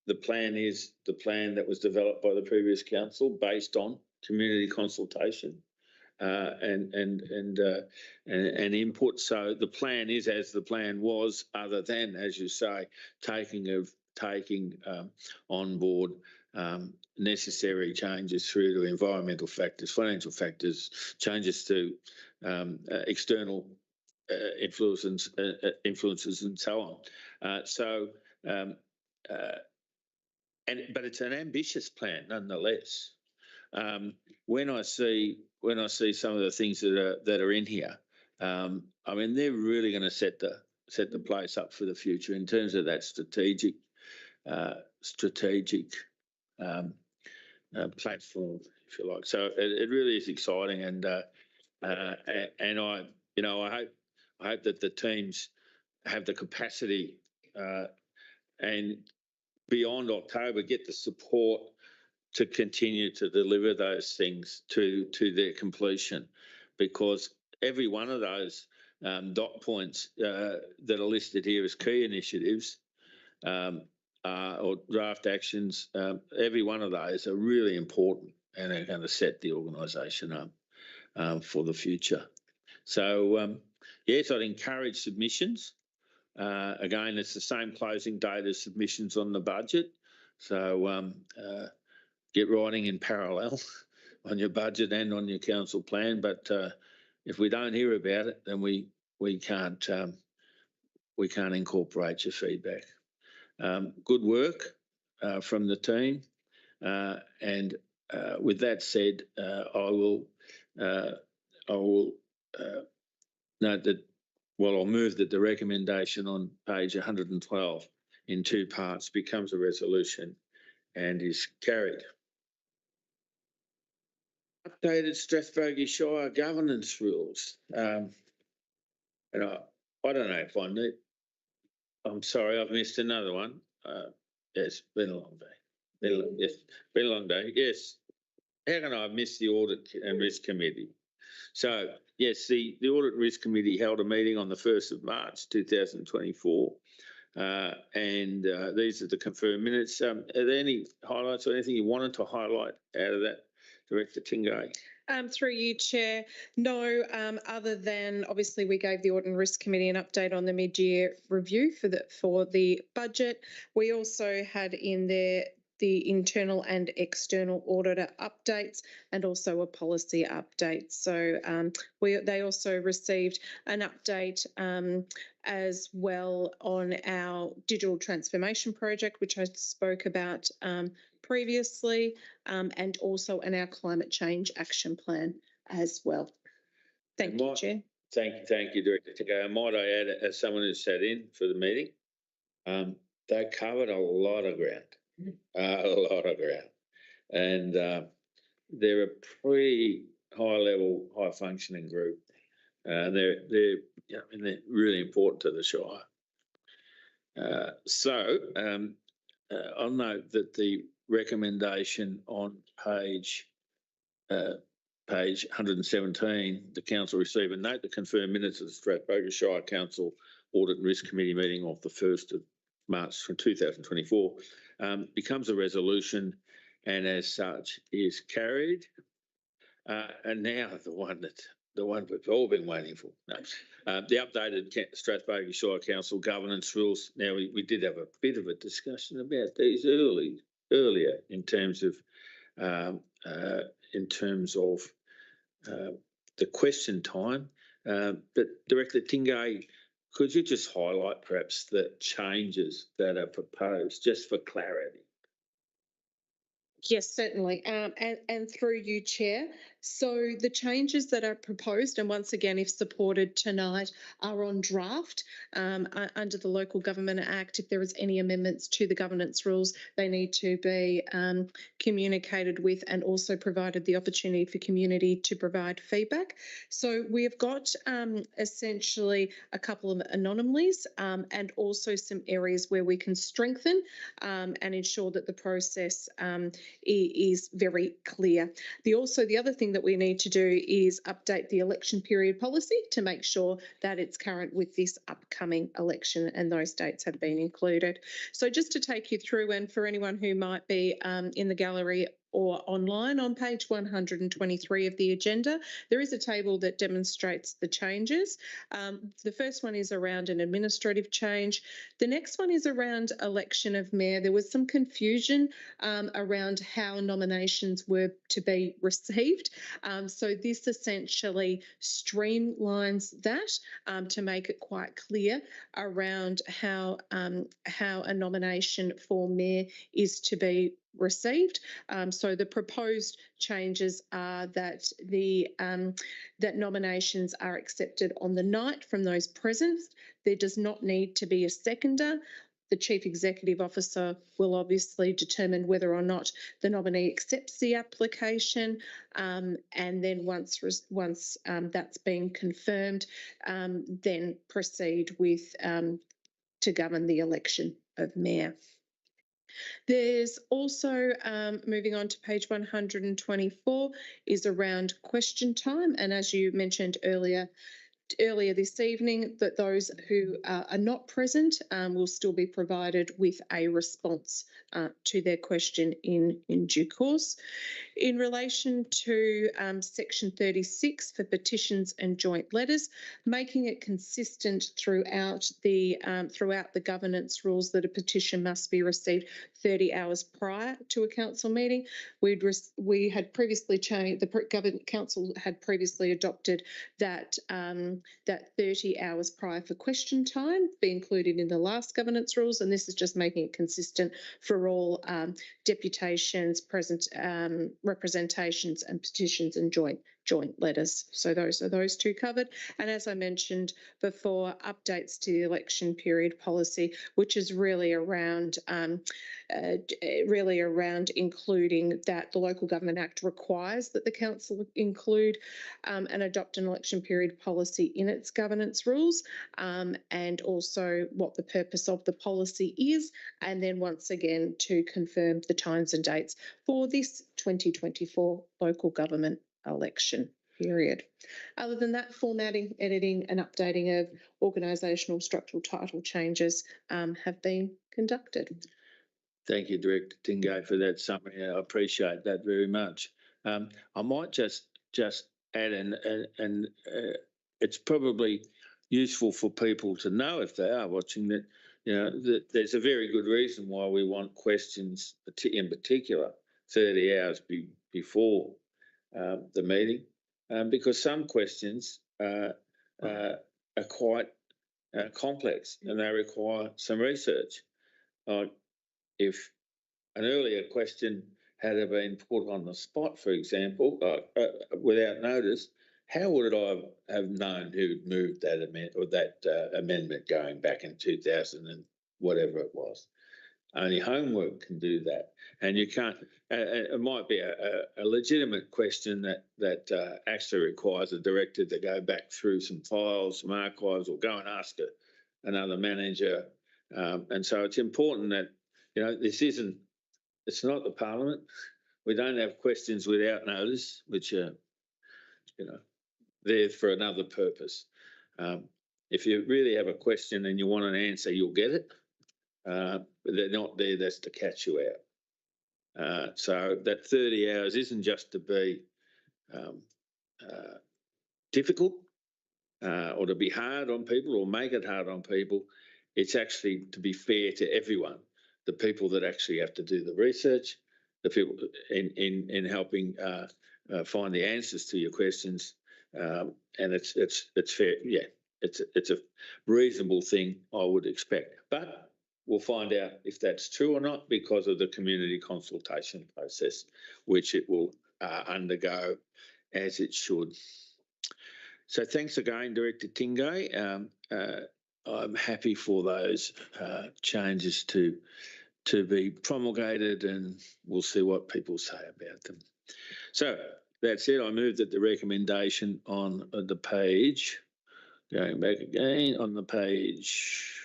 The plan is the plan that was developed by the previous council based on community consultation and input. So the plan is as the plan was, other than, as you say, taking on board necessary changes through to environmental factors, financial factors, changes to external influences and so on. But it's an ambitious plan nonetheless. When I see some of the things that are in here, I mean, they're really going to set the place up for the future in terms of that strategic platform, if you like. So it really is exciting, and I hope that the teams have the capacity and beyond October get the support to continue to deliver those things to their completion, because every one of those dot points that are listed here as key initiatives or draft actions, every one of those are really important and are going to set the organisation up for the future. So, yes, I'd encourage submissions. Again, it's the same closing date as submissions on the budget. So get writing in parallel on your budget and on your council plan. But if we don't hear about it, then we can't incorporate your feedback. Good work from the team. And with that said, I will note that. Well, I'll move that the recommendation on page 112 in two parts becomes a resolution and is carried. Updated Strathbogie Shire governance rules. And I don't know if I need. I'm sorry, I've missed another one. Yes, been a long day. Been a long day. Yes. How can I have missed the Audit and Risk Committee? So, yes, the Audit and Risk Committee held a meeting on the 1st of March 2024, and these are the confirmed minutes. Are there any highlights or anything you wanted to highlight out of that, Director Tingay? Through you, Chair. No, other than obviously we gave the Audit and Risk Committee an update on the mid-year review for the budget. We also had in there the internal and external auditor updates and also a policy update. So they also received an update as well on our digital transformation project, which I spoke about previously, and also in our climate change action plan as well. Thank you, Chair. Thank you, Director Tingo. Might I add, as someone who sat in for the meeting, they covered a lot of ground, and they're a pretty high level, high functioning group. They're really important to the Shire. I'll note that the recommendation on page 117, the council receive a note to confirm minutes of the Strathbogie Shire Council Audit and Risk Committee meeting of the 1st of March 2024 becomes a resolution and as such is carried. And now the one we've all been waiting for. No. The updated Strathbogie Shire Council governance rules. Now we did have a bit of a discussion about these earlier in terms of the question time. But Director Tingay, could you just highlight perhaps the changes that are proposed, just for clarity? Yes, certainly. And through you, Chair. So the changes that are proposed, and once again, if supported tonight, are on draft under the Local Government Act. If there is any amendments to the governance rules, they need to be communicated with and also provided the opportunity for community to provide feedback. So we have got essentially a couple of anomalies and also some areas where we can strengthen and ensure that the process is very clear. The other thing that we need to do is update the election period policy to make sure that it's current with this upcoming election, and those dates have been included. So just to take you through, and for anyone who might be in the gallery or online, on page 123 of the agenda, there is a table that demonstrates the changes. The first one is around an administrative change. The next one is around election of mayor. There was some confusion around how nominations were to be received. So this essentially streamlines that to make it quite clear around how a nomination for mayor is to be received. So the proposed changes are that that nominations are accepted on the night from those present. There does not need to be a seconder. The Chief Executive Officer will obviously determine whether or not the nominee accepts the application, and then once that's been confirmed, then proceed with to govern the election of mayor. There's also, moving on to page 124, is around question time. And as you mentioned earlier this evening, that those who are not present will still be provided with a response to their question in due course. In relation to section 36 for petitions and joint letters, making it consistent throughout the governance rules that a petition must be received 30 hours prior to a council meeting. We had previously changed, the council had previously adopted that 30 hours prior for question time be included in the last governance rules, and this is just making it consistent for all deputations, representations and petitions and joint letters. So those are those two covered. And as I mentioned before, updates to the election period policy, which is really around including that the Local Government Act requires that the council include and adopt an election period policy in its governance rules, and also what the purpose of the policy is, and then once again to confirm the times and dates for this 2024 local government election period. Other than that, formatting, editing and updating of organisational structural title changes have been conducted. Thank you, Director Tingay, for that summary. I appreciate that very much. I might just add, and it's probably useful for people to know if they are watching that, that there's a very good reason why we want questions, in particular, 30 hours before the meeting, because some questions are quite complex and they require some research. If an earlier question had been put on the spot, for example, without notice, how would I have known who'd moved that amendment going back in 2000 and whatever it was? Only homework can do that, and you can't. It might be a legitimate question that actually requires a director to go back through some files, some archives, or go and ask another manager. And so it's important that this isn't. It's not the Parliament. We don't have questions without notice, which are there for another purpose. If you really have a question and you want an answer, you'll get it. But they're not there. That's to catch you out. So that 30 hours isn't just to be difficult or to be hard on people or make it hard on people. It's actually to be fair to everyone, the people that actually have to do the research, the people in helping find the answers to your questions, and it's fair. Yeah, it's a reasonable thing, I would expect, but we'll find out if that's true or not because of the community consultation process, which it will undergo as it should. So thanks again, Director Tingay. I'm happy for those changes to be promulgated, and we'll see what people say about them. So that's it. I move that the recommendation on the page, going back again on the page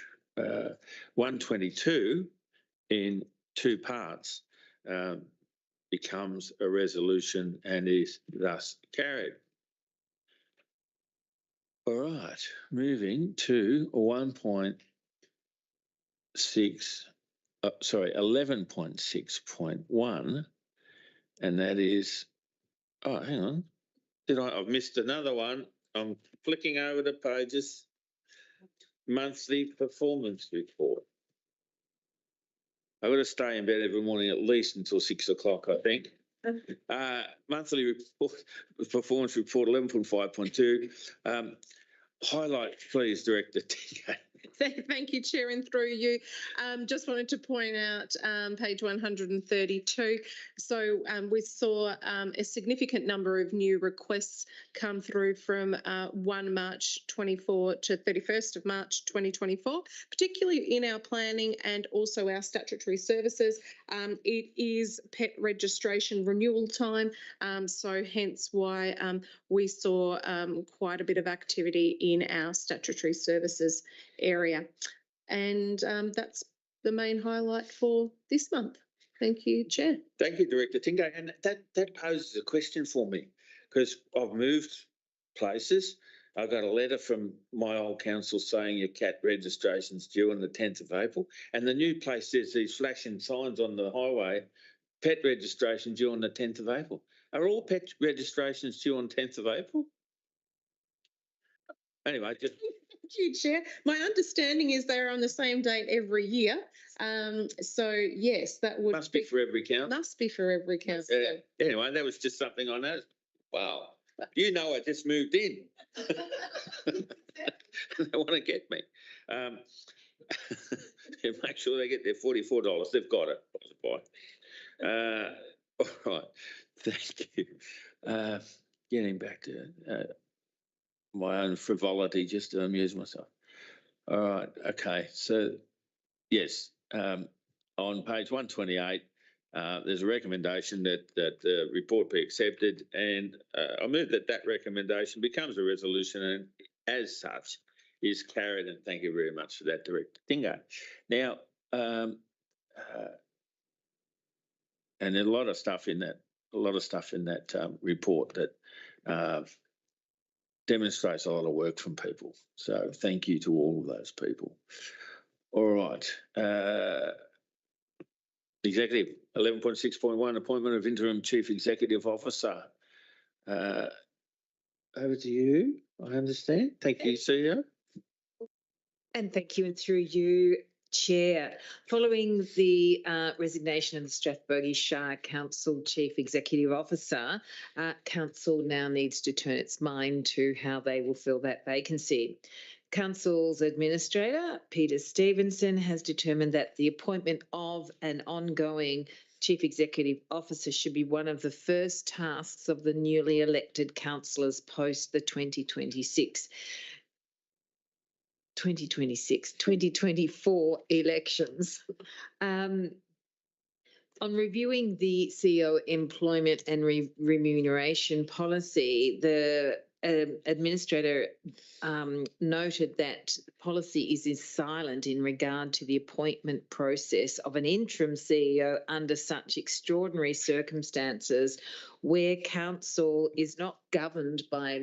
122 in two parts, becomes a resolution and is thus carried. All right, moving to 11.6.1, and that is, oh, hang on. I've missed another one. I'm flicking over the pages. Monthly performance report. I've got to stay in bed every morning at least until 6 o'clock, I think. Monthly report, performance report 11.5.2. Highlight, please, Director Tingay. Thank you, Chair, and through you. Just wanted to point out page 132. So we saw a significant number of new requests come through from 1 March 24 to 31st of March 2024, particularly in our planning and also our statutory services. It is pet registration renewal time, so hence why we saw quite a bit of activity in our statutory services area. And that's the main highlight for this month. Thank you, Chair. Thank you, Director Tingay. And that poses a question for me because I've moved places. I got a letter from my old council saying your cat registration's due on the 10th of April. And the new place says these flashing signs on the highway, pet registration due on the 10th of April. Are all pet registrations due on 10th of April? Anyway, just... Thank you, Chair. My understanding is they're on the same date every year. So, yes, that would must be for every council. Must be for every council. Anyway, that was just something I noticed. Wow. I just moved in. They want to get me. Make sure they get their $44. They've got it. All right. Thank you. Getting back to my own frivolity just to amuse myself. All right. Okay. So, yes, on page 128, there's a recommendation that the report be accepted, and I move that recommendation becomes a resolution and as such is carried, and thank you very much for that, Director Tingay. Now, and there's a lot of stuff in that report that demonstrates a lot of work from people. So thank you to all of those people. All right. Executive 11.6.1, appointment of interim chief executive officer. Over to you, I understand. Thank you, CEO. And thank you, and through you, Chair. Following the resignation of the Strathbogie Shire Council Chief Executive Officer, Council now needs to turn its mind to how they will fill that vacancy. Council's Administrator, Peter Stevenson, has determined that the appointment of an ongoing Chief Executive Officer should be one of the first tasks of the newly elected councillors post the 2024 elections. On reviewing the CEO employment and remuneration policy, the administrator noted that policy is silent in regard to the appointment process of an interim CEO under such extraordinary circumstances where council is not governed by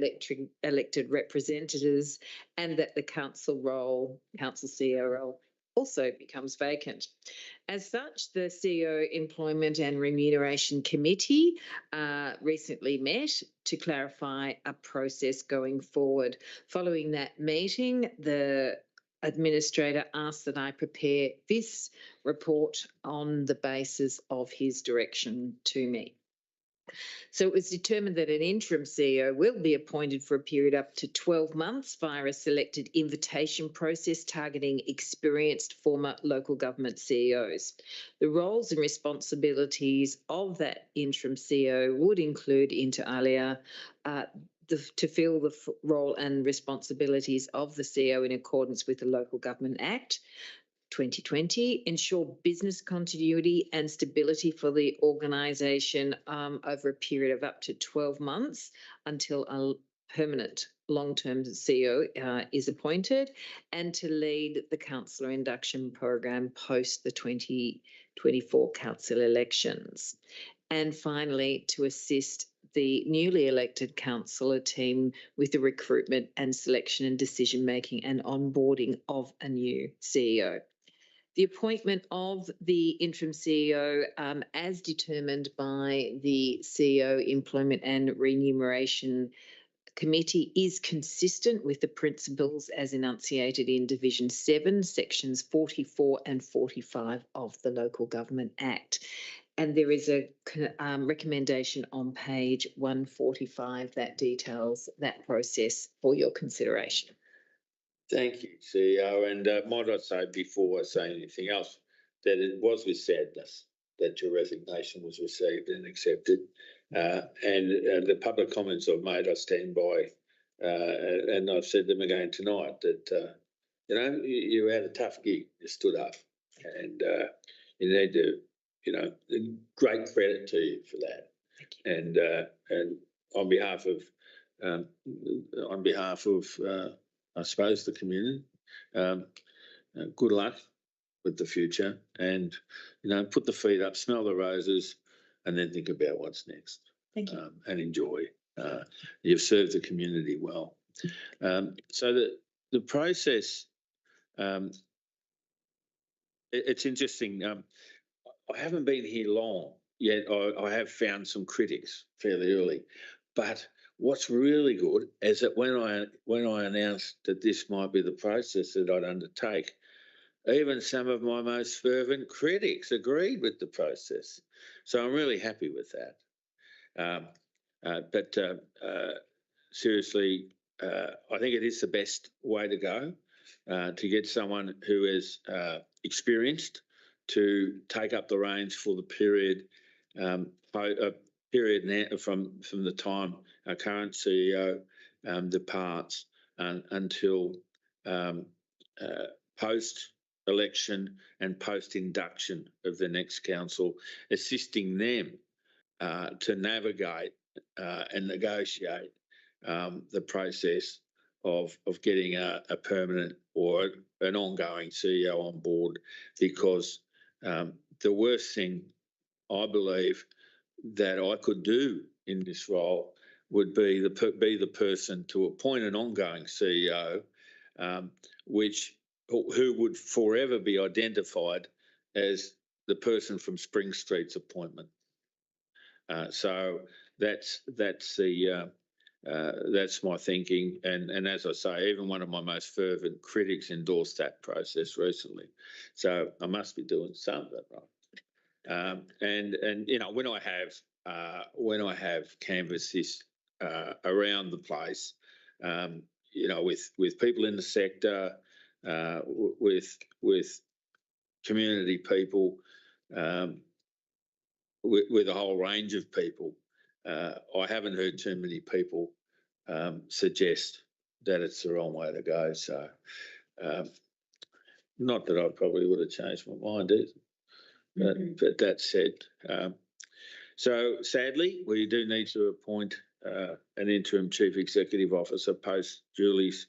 elected representatives, and that the council CEO role also becomes vacant. As such, the CEO Employment and Remuneration Committee recently met to clarify a process going forward. Following that meeting, the administrator asked that I prepare this report on the basis of his direction to me. So it was determined that an interim CEO will be appointed for a period up to 12 months via a selected invitation process targeting experienced former local government CEOs. The roles and responsibilities of that interim CEO would include, inter alia, to fill the role and responsibilities of the CEO in accordance with the Local Government Act 2020, ensure business continuity and stability for the organisation over a period of up to 12 months until a permanent long-term CEO is appointed, and to lead the councillor induction program post the 2024 council elections. And finally, to assist the newly elected councillor team with the recruitment and selection and decision-making and onboarding of a new CEO. The appointment of the interim CEO as determined by the CEO Employment and Remuneration Committee is consistent with the principles as enunciated in Division 7, Sections 44 and 45 of the Local Government Act. And there is a recommendation on page 145 that details that process for your consideration. Thank you, CEO. And might I say, before I say anything else, that it was with sadness that your resignation was received and accepted. And the public comments I've made, I stand by, and I've said them again tonight, that, you had a tough gig. You stood up, and you need to, great credit to you for that. And on behalf of I suppose the community, good luck with the future, and put the feet up, smell the roses, and then think about what's next. Thank you. And enjoy. You've served the community well. So the process, it's interesting. I haven't been here long yet. I have found some critics fairly early, but what's really good is that when I announced that this might be the process that I'd undertake, even some of my most fervent critics agreed with the process. So I'm really happy with that. But seriously, I think it is the best way to go, to get someone who is experienced to take up the reins for the period now from the time our current CEO departs until post-election and post-induction of the next council, assisting them to navigate and negotiate the process of getting a permanent or an ongoing CEO on board, because the worst thing I believe that I could do in this role would be the person to appoint an ongoing CEO, who would forever be identified as the person from Spring Street's appointment. So that's my thinking, and as I say, even one of my most fervent critics endorsed that process recently. So I must be doing some of it right. And when I have canvassed this around the place, with people in the sector, with community people, with a whole range of people. I haven't heard too many people suggest that it's the wrong way to go. So, not that I probably would have changed my mind either. But that said, so sadly, we do need to appoint an interim chief executive officer post Julie's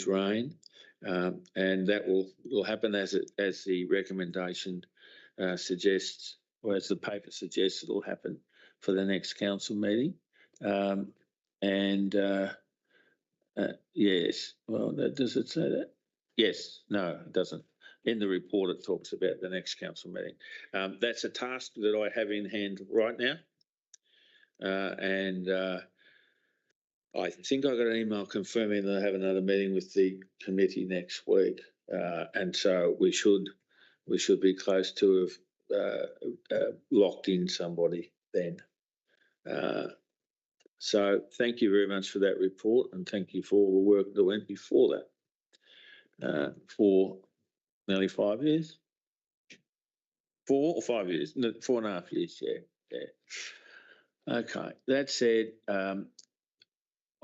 reign, and that will happen as the recommendation suggests, or as the paper suggests, it'll happen for the next council meeting. Yes, well, does it say that? Yes, no, it doesn't. In the report, it talks about the next council meeting. That's a task that I have in hand right now. I think I got an email confirming that I have another meeting with the committee next week. And so we should be close to have locked in somebody then. So thank you very much for that report, and thank you for all the work that went before that. For nearly 5 years, 4 or 5 years, no, 4.5 years, yeah. Okay, that said,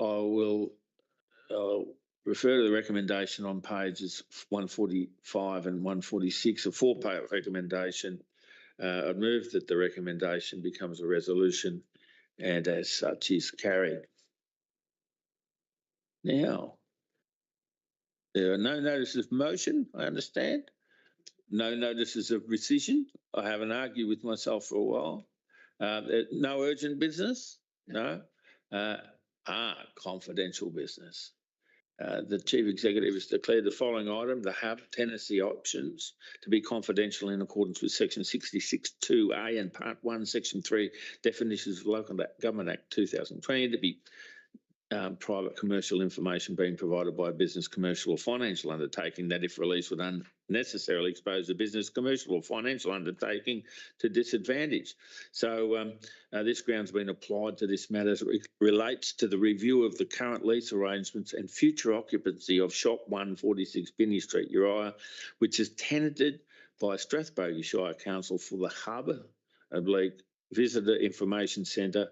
I'll refer to the recommendation on pages 145 and 146, a 4-page recommendation. I'd move that the recommendation becomes a resolution and as such is carried. Now, there are no notices of motion, I understand. No notices of rescission. I haven't argued with myself for a while. No urgent business? No. Confidential business. The Chief Executive has declared the following item, the hub tenancy options, to be confidential in accordance with Section 66(2)(a) and Part 1, Section 3, definitions of Local Government Act 2020, to be private commercial information being provided by a business, commercial or financial undertaking that, if released, would unnecessarily expose the business, commercial or financial undertaking to disadvantage. So this ground's been applied to this matter as it relates to the review of the current lease arrangements and future occupancy of Shop 146 Binney Street, Uriah, which is tenanted by Strathbogie Shire Council for the hub, oblique visitor information centre,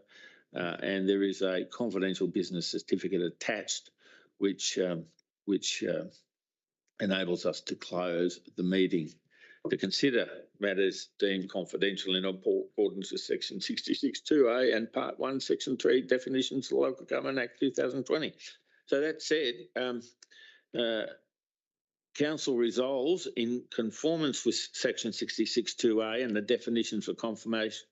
and there is a confidential business certificate attached, which enables us to close the meeting to consider matters deemed confidential in accordance with Section 66(2)(a) and Part 1, Section 3, definitions of the Local Government Act 2020. So that said, Council resolves in conformance with Section 66(2)(a) and the definitions for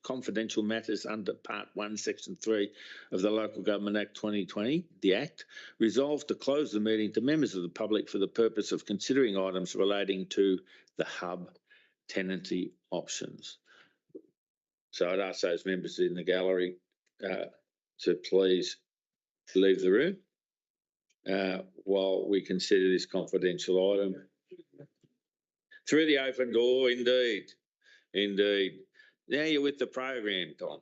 confidential matters under Part 1, Section 3 of the Local Government Act 2020, the Act, resolves to close the meeting to members of the public for the purpose of considering items relating to the hub tenancy options. So I'd ask those members in the gallery to please leave the room while we consider this confidential item. Through the open door, indeed. Indeed. Now you're with the program, Tom.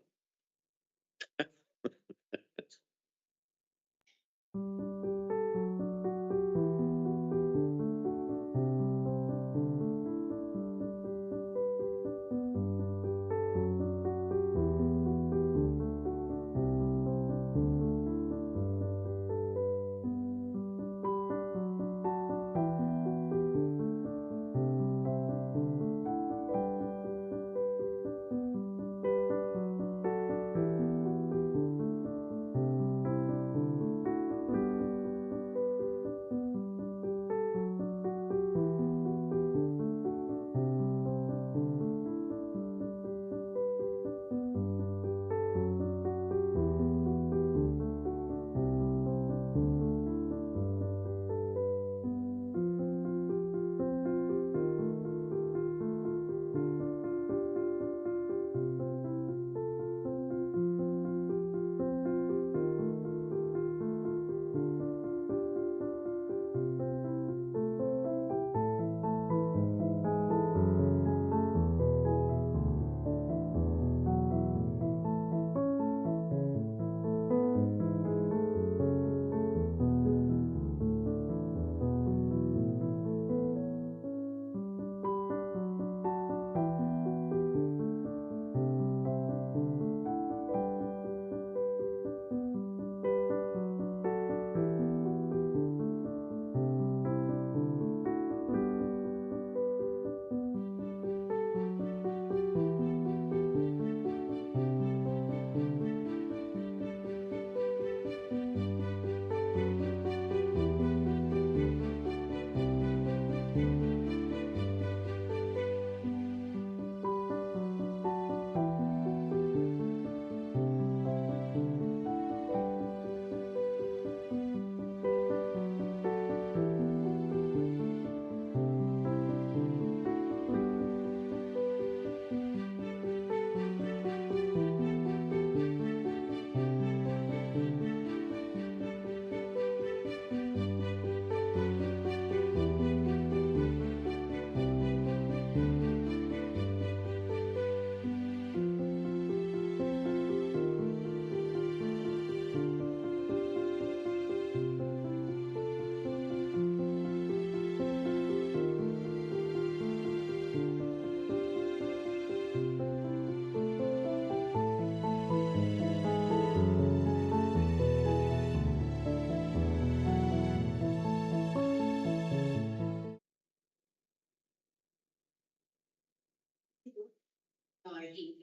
he's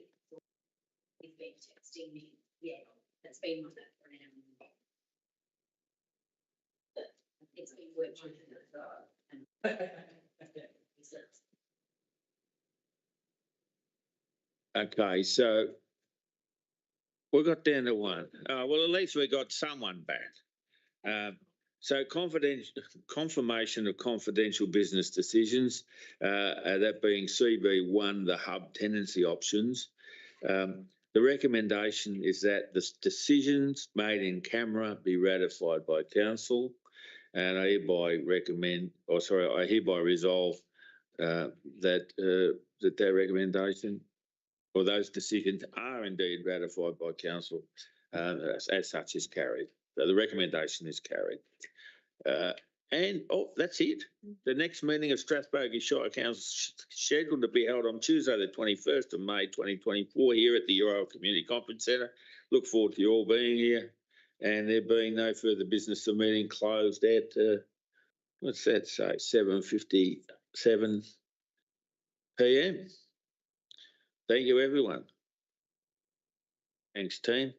been texting me. Yeah, that's been on that for an hour. It's been working. Okay, so we got down to one. Well, at least we got someone back. So confirmation of confidential business decisions, that being CB1, the hub tenancy options. The recommendation is that the decisions made in camera be ratified by council, and I hereby resolve that recommendation or those decisions are indeed ratified by council, as such is carried. So the recommendation is carried. That's it. The next meeting of Strathbogie Shire Council scheduled to be held on Tuesday, the 21st of May, 2024, here at the Euroa Community Conference Centre. Look forward to you all being here. And there being no further business, the meeting closed at, what's that say, 7:57 p.m. Thank you, everyone. Thanks, team.